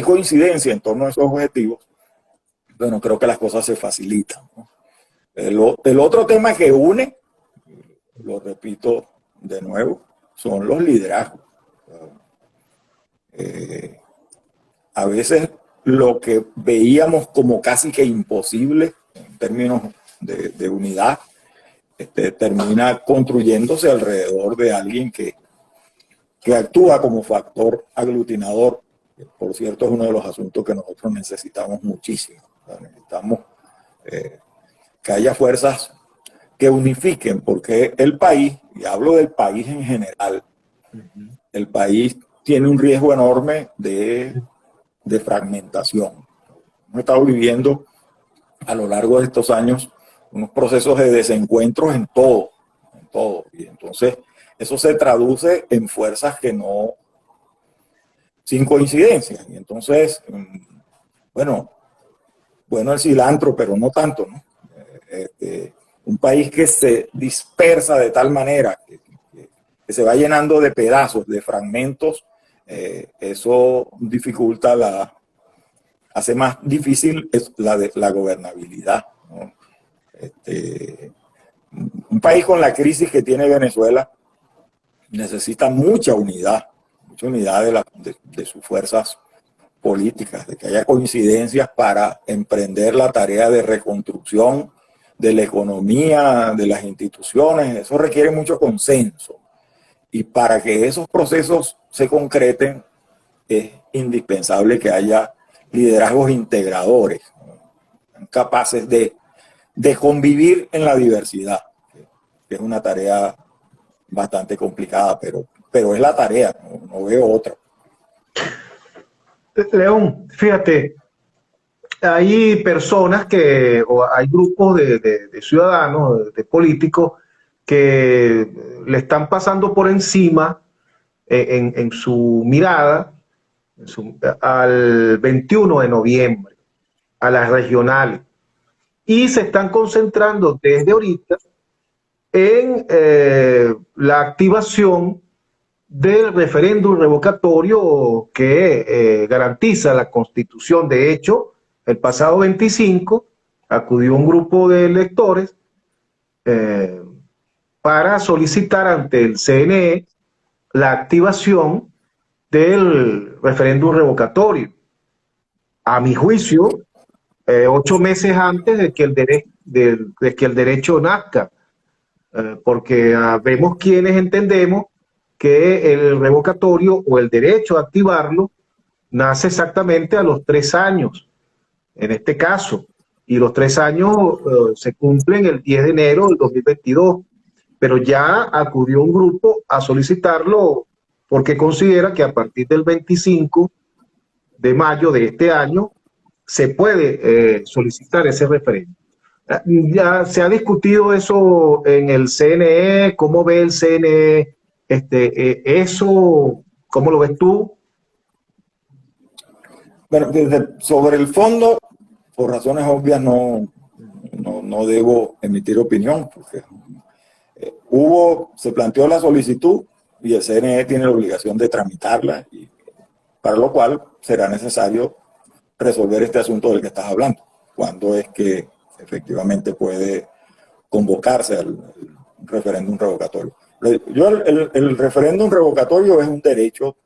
coincidencia en torno a esos objetivos, bueno, creo que las cosas se facilitan, ¿no? El otro tema que une, lo repito de nuevo, son los liderazgos. A veces lo que veíamos como casi que imposible en términos de unidad, termina construyéndose alrededor de alguien que actúa como factor aglutinador. Por cierto, es uno de los asuntos que nosotros necesitamos muchísimo. O sea, necesitamos que haya fuerzas que unifiquen, porque el país, y hablo del país en general, el país tiene un riesgo enorme de fragmentación. Hemos estado viviendo a lo largo de estos años unos procesos de desencuentros en todo. Y entonces eso se traduce en fuerzas que no, sin coincidencia. Y entonces, bueno el cilantro, pero no tanto, ¿no? Un país que se dispersa de tal manera que se va llenando de pedazos, de fragmentos, eso dificulta hace más difícil la gobernabilidad, ¿no? Un país con la crisis que tiene Venezuela necesita mucha unidad de sus fuerzas políticas, de que haya coincidencias para emprender la tarea de reconstrucción de la economía, de las instituciones. Eso requiere mucho consenso. Y para que esos procesos se concreten, es indispensable que haya liderazgos integradores, ¿no? Capaces de convivir en la diversidad, que es una tarea bastante complicada, pero es la tarea, no veo otra.
León, fíjate, hay personas o hay grupos de ciudadanos, de políticos, que le están pasando por encima en su mirada al 21 de noviembre, a las regionales, y se están concentrando desde ahorita en la activación del referéndum revocatorio que garantiza la Constitución. De hecho, el pasado 25 acudió un grupo de electores eh, para solicitar ante el CNE la activación del referéndum revocatorio. A mi juicio, 8 meses antes de que el derecho nazca, porque vemos quienes entendemos que el revocatorio o el derecho a activarlo nace exactamente a los 3 años, en este caso, y los 3 años se cumplen el 10 de enero del 2022, pero ya acudió un grupo a solicitarlo porque considera que a partir del 25 de mayo de este año se puede solicitar ese referéndum. Ya se ha discutido eso en el CNE. ¿Cómo ve el CNE eso? ¿Cómo lo ves tú?
Bueno, sobre el fondo, por razones obvias, no debo emitir opinión, porque se planteó la solicitud y el CNE tiene la obligación de tramitarla, y para lo cual será necesario resolver este asunto del que estás hablando. ¿Cuándo es que efectivamente puede convocarse al referéndum revocatorio? El referéndum revocatorio es un derecho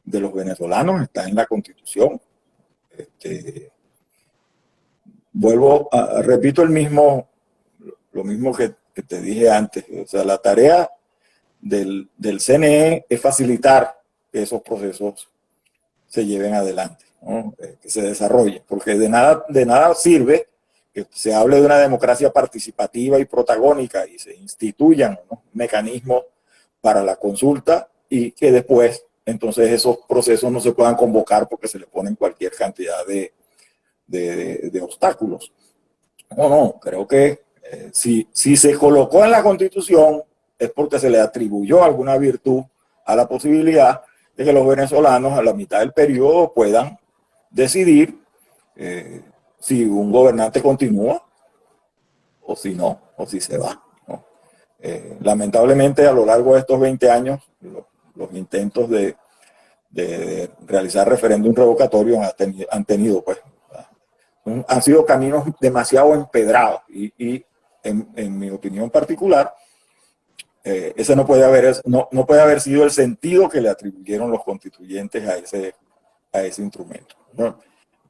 de los venezolanos, está en la Constitución. Repito lo mismo que te dije antes. O sea, la tarea del CNE es facilitar que esos procesos se lleven adelante, ¿no? Que se desarrollen, porque de nada sirve que se hable de una democracia participativa y protagónica y se instituyan, ¿no?, mecanismos para la consulta, y que después entonces esos procesos no se puedan convocar porque se le ponen cualquier cantidad de obstáculos. No, creo que si se colocó en la Constitución es porque se le atribuyó alguna virtud a la posibilidad de que los venezolanos a la mitad del periodo puedan decidir si un gobernante continúa o si no, o si se va, ¿no? Lamentablemente, a lo largo de estos 20 años, los intentos de realizar referéndum revocatorio han sido caminos demasiado empedrados, y en mi opinión particular, ese no puede haber sido el sentido que le atribuyeron los constituyentes a ese instrumento, ¿no?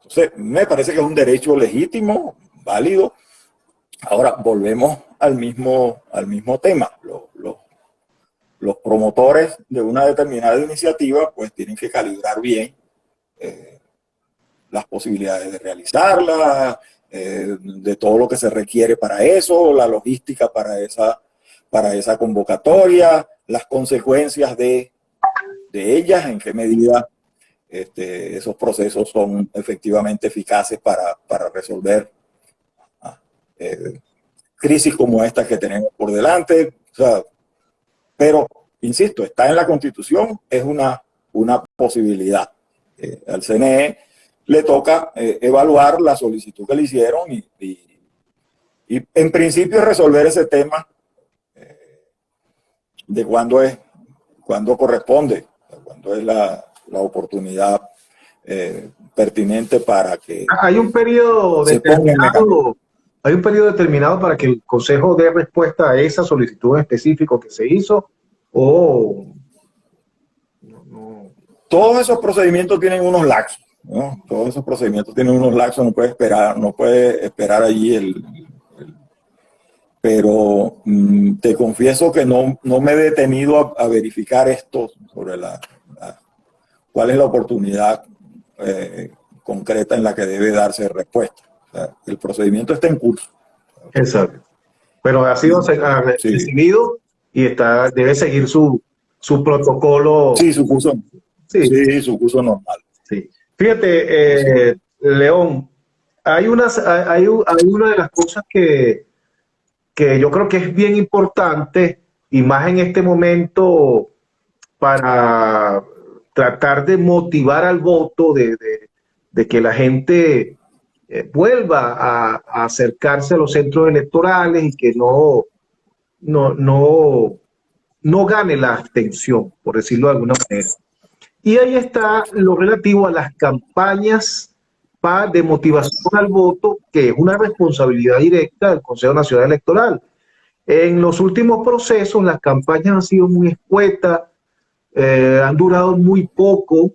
Entonces, me parece que es un derecho legítimo, válido. Ahora, volvemos al mismo tema. Los promotores de una determinada iniciativa pues tienen que calibrar bien las posibilidades de realizarla, de todo lo que se requiere para eso, la logística para esa convocatoria, las consecuencias de ellas, en qué medida esos procesos son efectivamente eficaces para resolver crisis como esta que tenemos por delante. O sea, pero, insisto, está en la Constitución, es una posibilidad. Al CNE le toca evaluar la solicitud que le hicieron y en principio resolver ese tema de cuándo corresponde, cuándo es la oportunidad pertinente para que
hay un periodo determinado. ¿Hay un periodo determinado para que el Consejo dé respuesta a esa solicitud en específico que se hizo? ¿O no?
Todos esos procedimientos tienen unos lapsos, ¿no? Todos esos procedimientos tienen unos lapsos, no puede esperar allí pero te confieso que no me he detenido a verificar esto sobre cuál es la oportunidad concreta en la que debe darse respuesta. O sea, el procedimiento está en curso.
Exacto. Pero ha sido recibido y debe seguir su protocolo.
Sí, su curso. Sí, su curso normal.
Sí. Fíjate, León, hay una de las cosas que yo creo que es bien importante, y más en este momento, para tratar de motivar al voto, de que la gente vuelva a acercarse a los centros electorales y que no, no, no gane la abstención, por decirlo de alguna manera. Y ahí está lo relativo a las campañas de motivación al voto, que es una responsabilidad directa del Consejo Nacional Electoral. En los últimos procesos, las campañas han sido muy escuetas, han durado muy poco,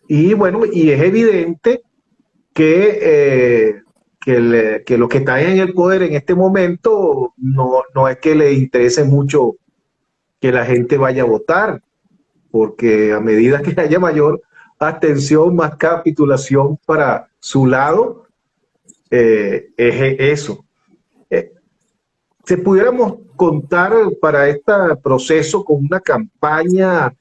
y bueno, y es evidente que los que están en el poder en este momento no es que les interese mucho que la gente vaya a votar, porque a medida que haya mayor abstención, más capitulación para su lado, es eso. Si pudiéramos contar para este proceso con una campaña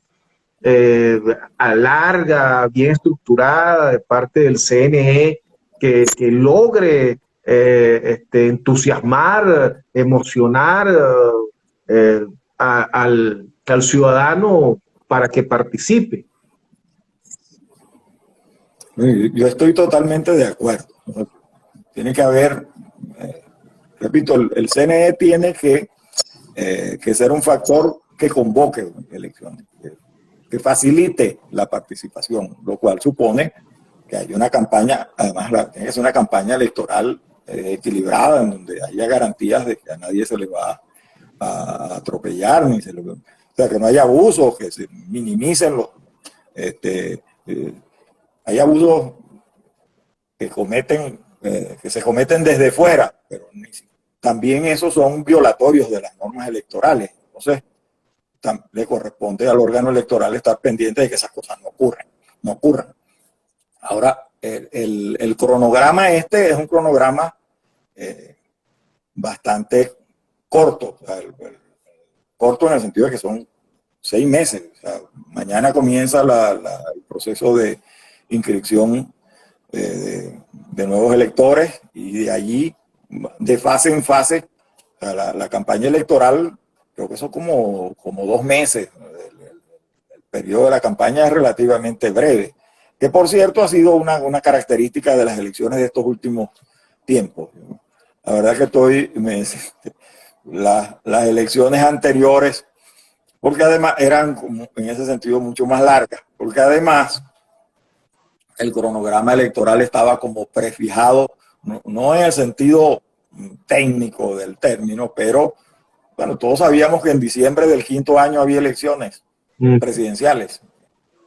a larga, bien estructurada de parte del CNE, que logre entusiasmar, emocionar al ciudadano para que participe.
Yo estoy totalmente de acuerdo. Tiene que haber, repito, el CNE tiene que ser un factor que convoque elecciones, que facilite la participación, lo cual supone que hay una campaña, además tiene que ser una campaña electoral equilibrada, en donde haya garantías de que a nadie se le va a atropellar, ni se le, o sea, que no haya abusos, que se minimicen los, hay abusos que se cometen desde fuera, pero también esos son violatorios de las normas electorales. Entonces, le corresponde al órgano electoral estar pendiente de que esas cosas no ocurran. Ahora, el cronograma es un cronograma bastante corto, o sea, corto en el sentido de que son 6 meses. O sea, mañana comienza el proceso de inscripción de nuevos electores, y de allí, de fase en fase, o sea, la campaña electoral, creo que son como 2 meses. El periodo de la campaña es relativamente breve, que por cierto ha sido una característica de las elecciones de estos últimos tiempos. La verdad que las elecciones anteriores, porque además eran en ese sentido mucho más largas, porque además el cronograma electoral estaba como prefijado, no en el sentido técnico del término, pero bueno, todos sabíamos que en diciembre del 5º año había elecciones presidenciales.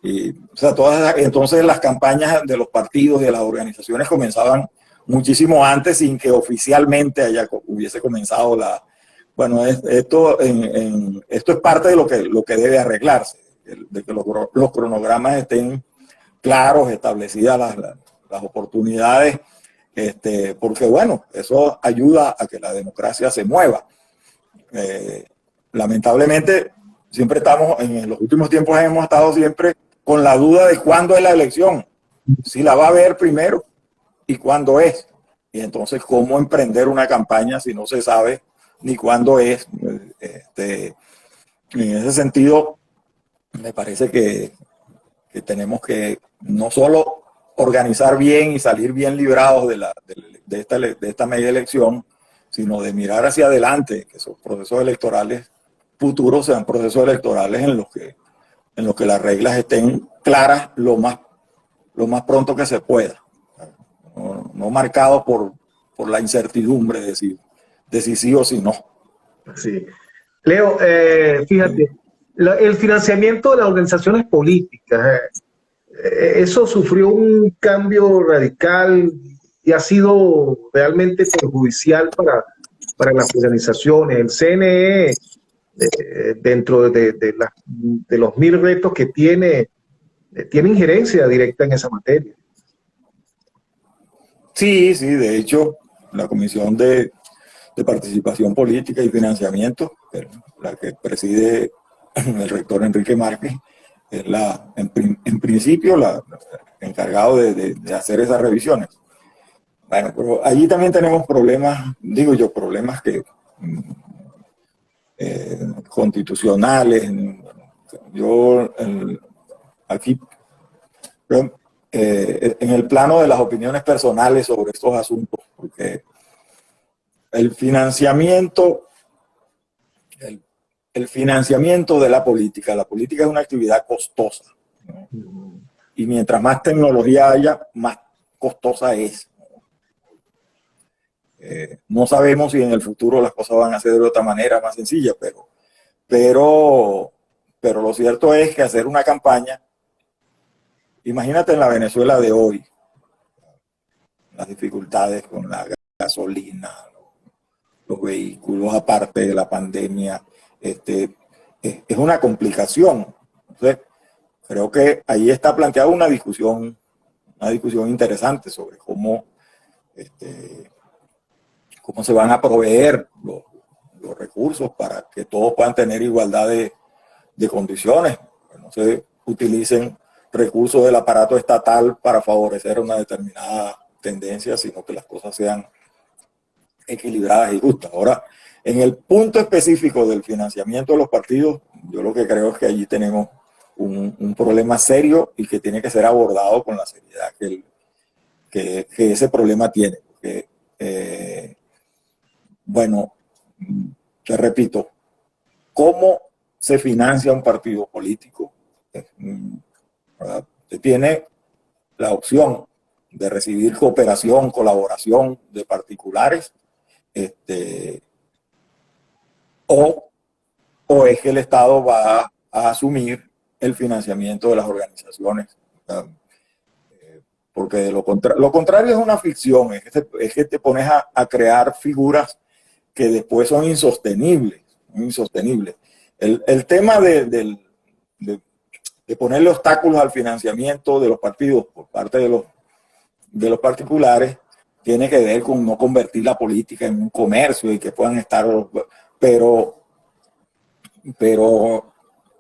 Y, o sea, entonces las campañas de los partidos y de las organizaciones comenzaban muchísimo antes, sin que oficialmente hubiese comenzado bueno, esto es parte de lo que debe arreglarse, de que los cronogramas estén claros, establecidas las oportunidades, porque bueno, eso ayuda a que la democracia se mueva. Lamentablemente, siempre en los últimos tiempos hemos estado siempre con la duda de cuándo es la elección, si la va a haber primero y cuándo es. Y entonces, ¿cómo emprender una campaña si no se sabe ni cuándo es? En ese sentido, me parece que tenemos que no solo organizar bien y salir bien librados de esta media elección, sino de mirar hacia adelante, que esos procesos electorales futuros sean procesos electorales en los que las reglas estén claras lo más pronto que se pueda, no marcados por la incertidumbre de si sí o si no.
Sí. Leo, fíjate, el financiamiento de las organizaciones políticas, eso sufrió un cambio radical y ha sido realmente perjudicial para las organizaciones. El CNE, dentro de los 1000 retos que tiene injerencia directa en esa materia.
Sí, de hecho, la Comisión de Participación Política y Financiamiento, la que preside el rector Enrique Márquez, es en principio encargado de hacer esas revisiones. Bueno, pero allí también tenemos problemas, digo yo, problemas constitucionales. Yo aquí, en el plano de las opiniones personales sobre estos asuntos, porque el financiamiento de la política es una actividad costosa, ¿no? Y mientras más tecnología haya, más costosa es. No sabemos si en el futuro las cosas van a ser de otra manera, más sencilla, pero lo cierto es que hacer una campaña, imagínate en la Venezuela de hoy, las dificultades con la gasolina, los vehículos, aparte de la pandemia, es una complicación. Entonces, creo que ahí está planteada una discusión interesante sobre cómo se van a proveer los recursos para que todos puedan tener igualdad de condiciones, que no se utilicen recursos del aparato estatal para favorecer una determinada tendencia, sino que las cosas sean equilibradas y justas. Ahora, en el punto específico del financiamiento de los partidos, yo lo que creo es que allí tenemos un problema serio y que tiene que ser abordado con la seriedad que ese problema tiene. Porque, bueno, te repito, ¿cómo se financia un partido político? Se tiene la opción de recibir cooperación, colaboración de particulares, o es que el Estado va a asumir el financiamiento de las organizaciones. Porque lo contrario es una ficción, es que te pones a crear figuras que después son insostenibles. El tema de ponerle obstáculos al financiamiento de los partidos por parte de los particulares tiene que ver con no convertir la política en un comercio y que puedan estar, pero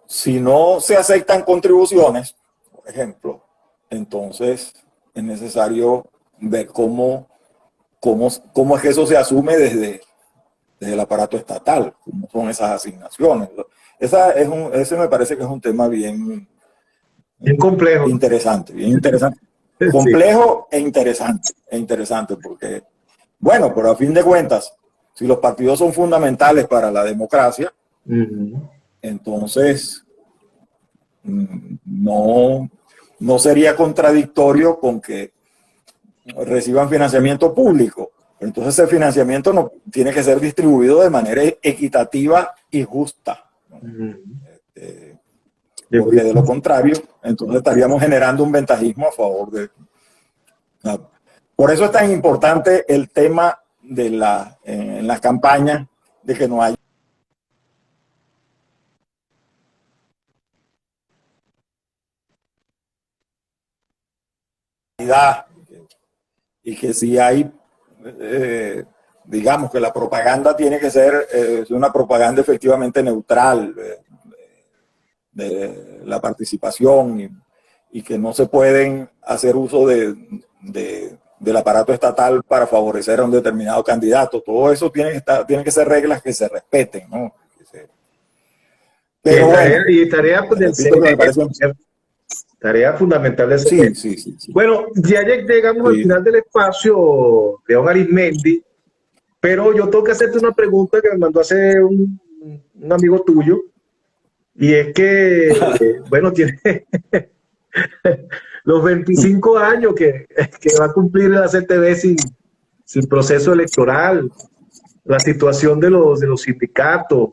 si no se aceptan contribuciones, por ejemplo, entonces es necesario ver cómo es que eso se asume desde el aparato estatal, cómo son esas asignaciones. Ese me parece que es un tema bien
complejo.
Bien interesante. Complejo e interesante porque, bueno, pero a fin de cuentas, si los partidos son fundamentales para la democracia, entonces no sería contradictorio con que reciban financiamiento público. Entonces el financiamiento no tiene que ser distribuido de manera equitativa y justa. Porque de lo contrario, entonces estaríamos generando un ventajismo a favor de... Por eso es tan importante el tema en las campañas de que no haya y que si hay, digamos que la propaganda tiene que ser una propaganda efectivamente neutral de la participación y que no se pueden hacer uso del aparato estatal para favorecer a un determinado candidato. Todo eso tiene que ser reglas que se respeten, ¿no?
Pero bueno, tarea fundamental de ese
sí.
Bueno, ya llegamos al final del espacio, León Arizmendi, pero yo tengo que hacerte una pregunta que me mandó a hacer un amigo tuyo, y es que, bueno, tiene los 25 años que va a cumplir la CTV sin proceso electoral, la situación de los sindicatos.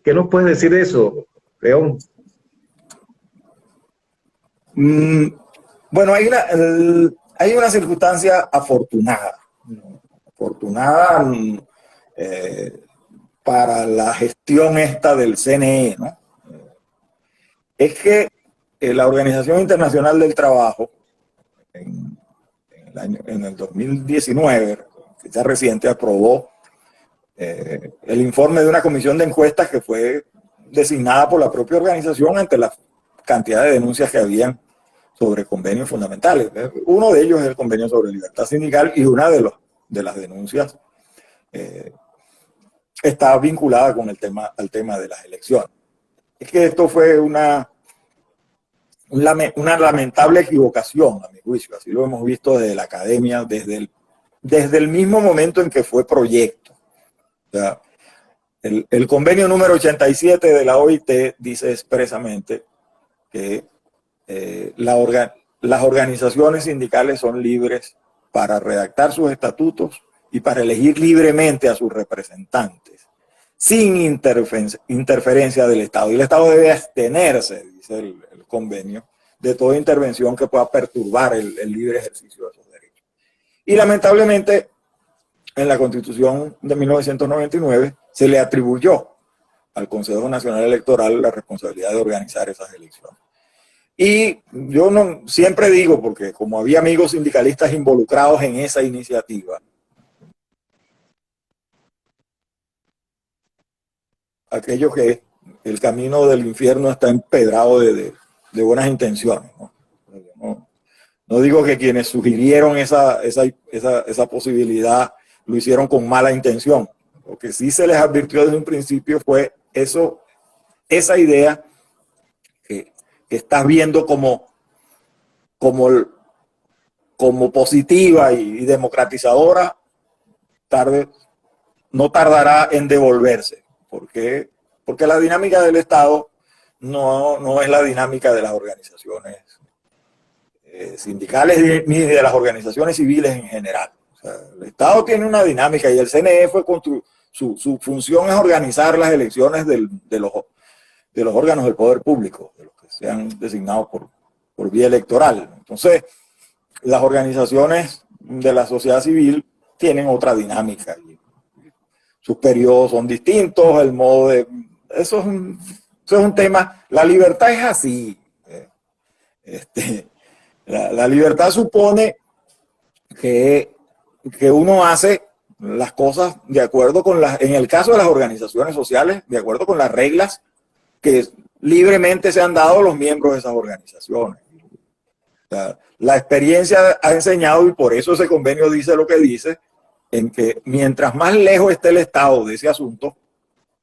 ¿Qué nos puedes decir de eso, León?
Bueno, hay una circunstancia afortunada para la gestión esta del CNE, ¿no? Es que la Organización Internacional del Trabajo en el 2019, fecha reciente, aprobó el informe de una comisión de encuestas que fue designada por la propia organización ante cantidad de denuncias que habían sobre convenios fundamentales. Uno de ellos es el convenio sobre libertad sindical, y una de las denuncias está vinculada con al tema de las elecciones. Es que esto fue una lamentable equivocación, a mi juicio. Así lo hemos visto desde la academia, desde el mismo momento en que fue proyecto. O sea, el convenio número 87 de la OIT dice expresamente que las organizaciones sindicales son libres para redactar sus estatutos y para elegir libremente a sus representantes, sin interferencia del Estado. Y el Estado debe abstenerse, dice el convenio, de toda intervención que pueda perturbar el libre ejercicio de esos derechos. Y lamentablemente, en la Constitución de 1999 se le atribuyó al Consejo Nacional Electoral la responsabilidad de organizar esas elecciones. Y yo no siempre digo, porque como había amigos sindicalistas involucrados en esa iniciativa, aquello que el camino del infierno está empedrado de buenas intenciones, ¿no? No digo que quienes sugirieron esa posibilidad lo hicieron con mala intención. Lo que sí se les advirtió desde un principio fue esa idea que estás viendo como positiva y democratizadora, no tardará en devolverse. Porque la dinámica del Estado no es la dinámica de las organizaciones sindicales ni de las organizaciones civiles en general. O sea, el Estado tiene una dinámica, y el CNE fue su función es organizar las elecciones de los órganos del poder público, de los que sean designados por vía electoral. Entonces, las organizaciones de la sociedad civil tienen otra dinámica. Sus periodos son distintos, el modo de... Eso es un tema. La libertad es así. La libertad supone que uno hace las cosas de acuerdo con en el caso de las organizaciones sociales, de acuerdo con las reglas que libremente se han dado los miembros de esas organizaciones. O sea, la experiencia ha enseñado, y por eso ese convenio dice lo que dice, en que mientras más lejos esté el Estado de ese asunto,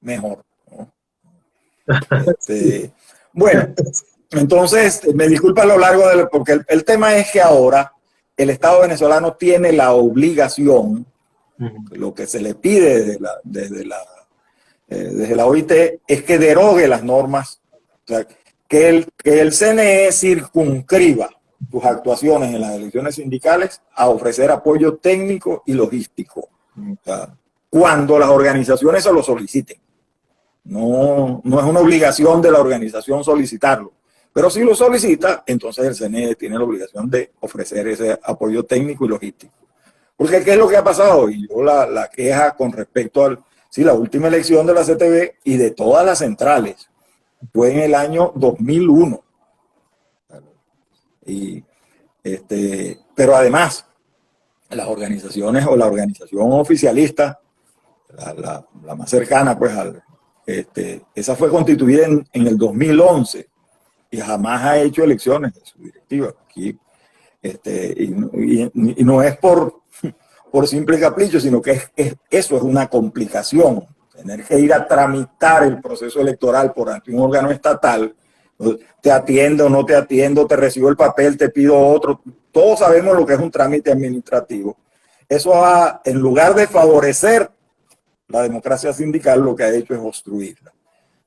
mejor, ¿no? Bueno, entonces, me disculpa a lo largo porque el tema es que ahora el Estado venezolano tiene la obligación, lo que se le pide desde la OIT, es que derogue las normas, o sea, que el CNE circunscriba sus actuaciones en las elecciones sindicales a ofrecer apoyo técnico y logístico, o sea, cuando las organizaciones se lo soliciten. No es una obligación de la organización solicitarlo, pero si lo solicita, entonces el CNE tiene la obligación de ofrecer ese apoyo técnico y logístico. Porque ¿qué es lo que ha pasado? Y yo la queja con respecto a la última elección de la CTV y de todas las centrales fue en el año 2001. Pero además, las organizaciones o la organización oficialista, la más cercana, pues, esa fue constituida en el 2011 y jamás ha hecho elecciones de su directiva. Aquí, y no es por simple capricho, sino que eso es una complicación. Tener que ir a tramitar el proceso electoral por ante un órgano estatal, te atiendo, no te atiendo, te recibo el papel, te pido otro. Todos sabemos lo que es un trámite administrativo. Eso en lugar de favorecer la democracia sindical, lo que ha hecho es obstruirla.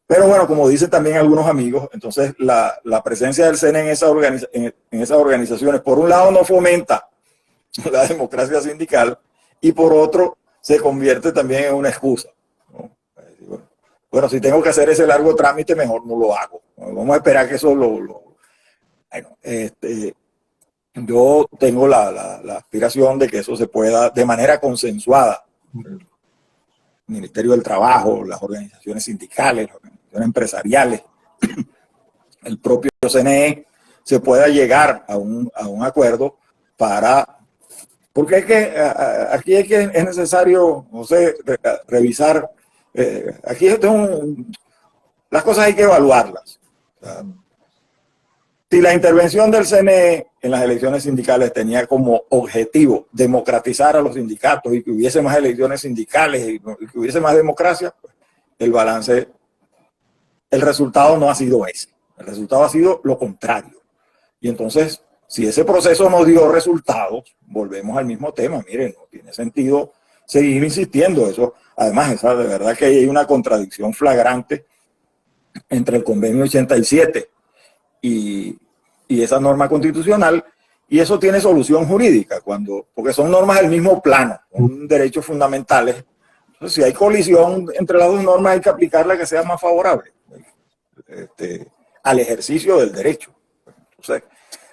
Pero bueno, como dicen también algunos amigos, entonces la presencia del CNE en esas organizaciones, por un lado, no fomenta la democracia sindical y por otro, se convierte también en una excusa, ¿no? Bueno, si tengo que hacer ese largo trámite, mejor no lo hago. Vamos a esperar que eso bueno, yo tengo la aspiración de que eso se pueda de manera consensuada. El Ministerio del Trabajo, las organizaciones sindicales, las organizaciones empresariales, el propio CNE, se pueda llegar a un acuerdo porque aquí es necesario, no sé, revisar. Aquí las cosas hay que evaluarlas. O sea, Si la intervención del CNE en las elecciones sindicales tenía como objetivo democratizar a los sindicatos y que hubiese más elecciones sindicales y que hubiese más democracia, pues el balance, el resultado no ha sido ese. El resultado ha sido lo contrario. Y entonces, si ese proceso no dio resultados, volvemos al mismo tema. Miren, no tiene sentido seguir insistiendo. Eso, además, de verdad que hay una contradicción flagrante entre el convenio 87 y esa norma constitucional, y eso tiene solución jurídica, porque son normas del mismo plano, son derechos fundamentales. Entonces, si hay colisión entre las dos normas, hay que aplicar la que sea más favorable al ejercicio del derecho. Entonces,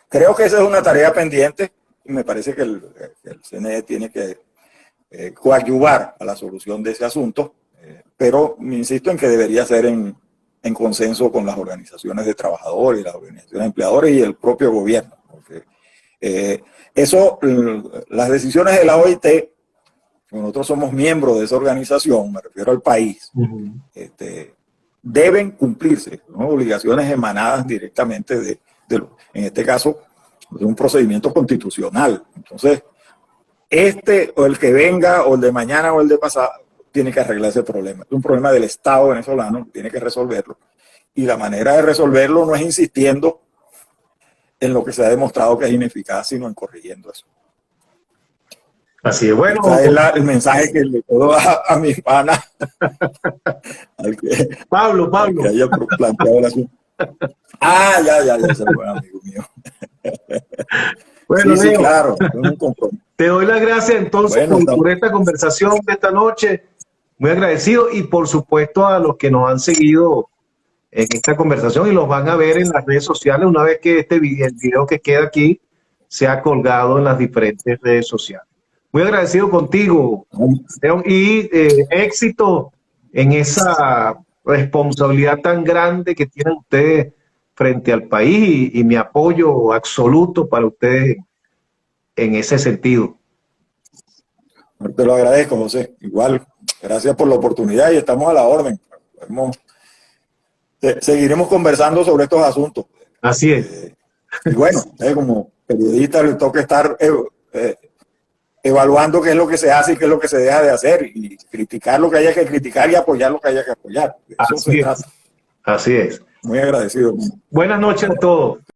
creo que esa es una tarea pendiente y me parece que el CNE tiene que coadyuvar a la solución de ese asunto, pero me insisto en que debería ser en consenso con las organizaciones de trabajadores, las organizaciones de empleadores y el propio gobierno. Porque, las decisiones de la OIT, nosotros somos miembros de esa organización, me refiero al país, deben cumplirse, ¿no? Obligaciones emanadas directamente en este caso, de un procedimiento constitucional. Entonces, o el que venga, o el de mañana, o el de pasado, tiene que arreglar ese problema. Es un problema del Estado venezolano, tiene que resolverlo. Y la manera de resolverlo no es insistiendo en lo que se ha demostrado que es ineficaz, sino en corrigiendo eso.
Así es, bueno.
Ese es el mensaje que le puedo dar a mi pana.
Pablo.
Que haya planteado el asunto. Ya, ese es buen amigo mío.
Bueno,
sí,
Leo,
claro, es un compromiso.
Te doy las gracias entonces por esta conversación de esta noche. Muy agradecido, y por supuesto a los que nos han seguido en esta conversación y los van a ver en las redes sociales una vez que el video que queda aquí sea colgado en las diferentes redes sociales. Muy agradecido contigo, Leo, y éxito en esa responsabilidad tan grande que tienen ustedes frente al país, y mi apoyo absoluto para ustedes en ese sentido.
Te lo agradezco, José. Igual, gracias por la oportunidad y estamos a la orden. Seguiremos conversando sobre estos asuntos.
Así es.
Y bueno, como periodista le toca estar evaluando qué es lo que se hace y qué es lo que se deja de hacer, y criticar lo que haya que criticar y apoyar lo que haya que apoyar. Eso se trata.
Así es.
Muy agradecido.
Buenas noches a todos.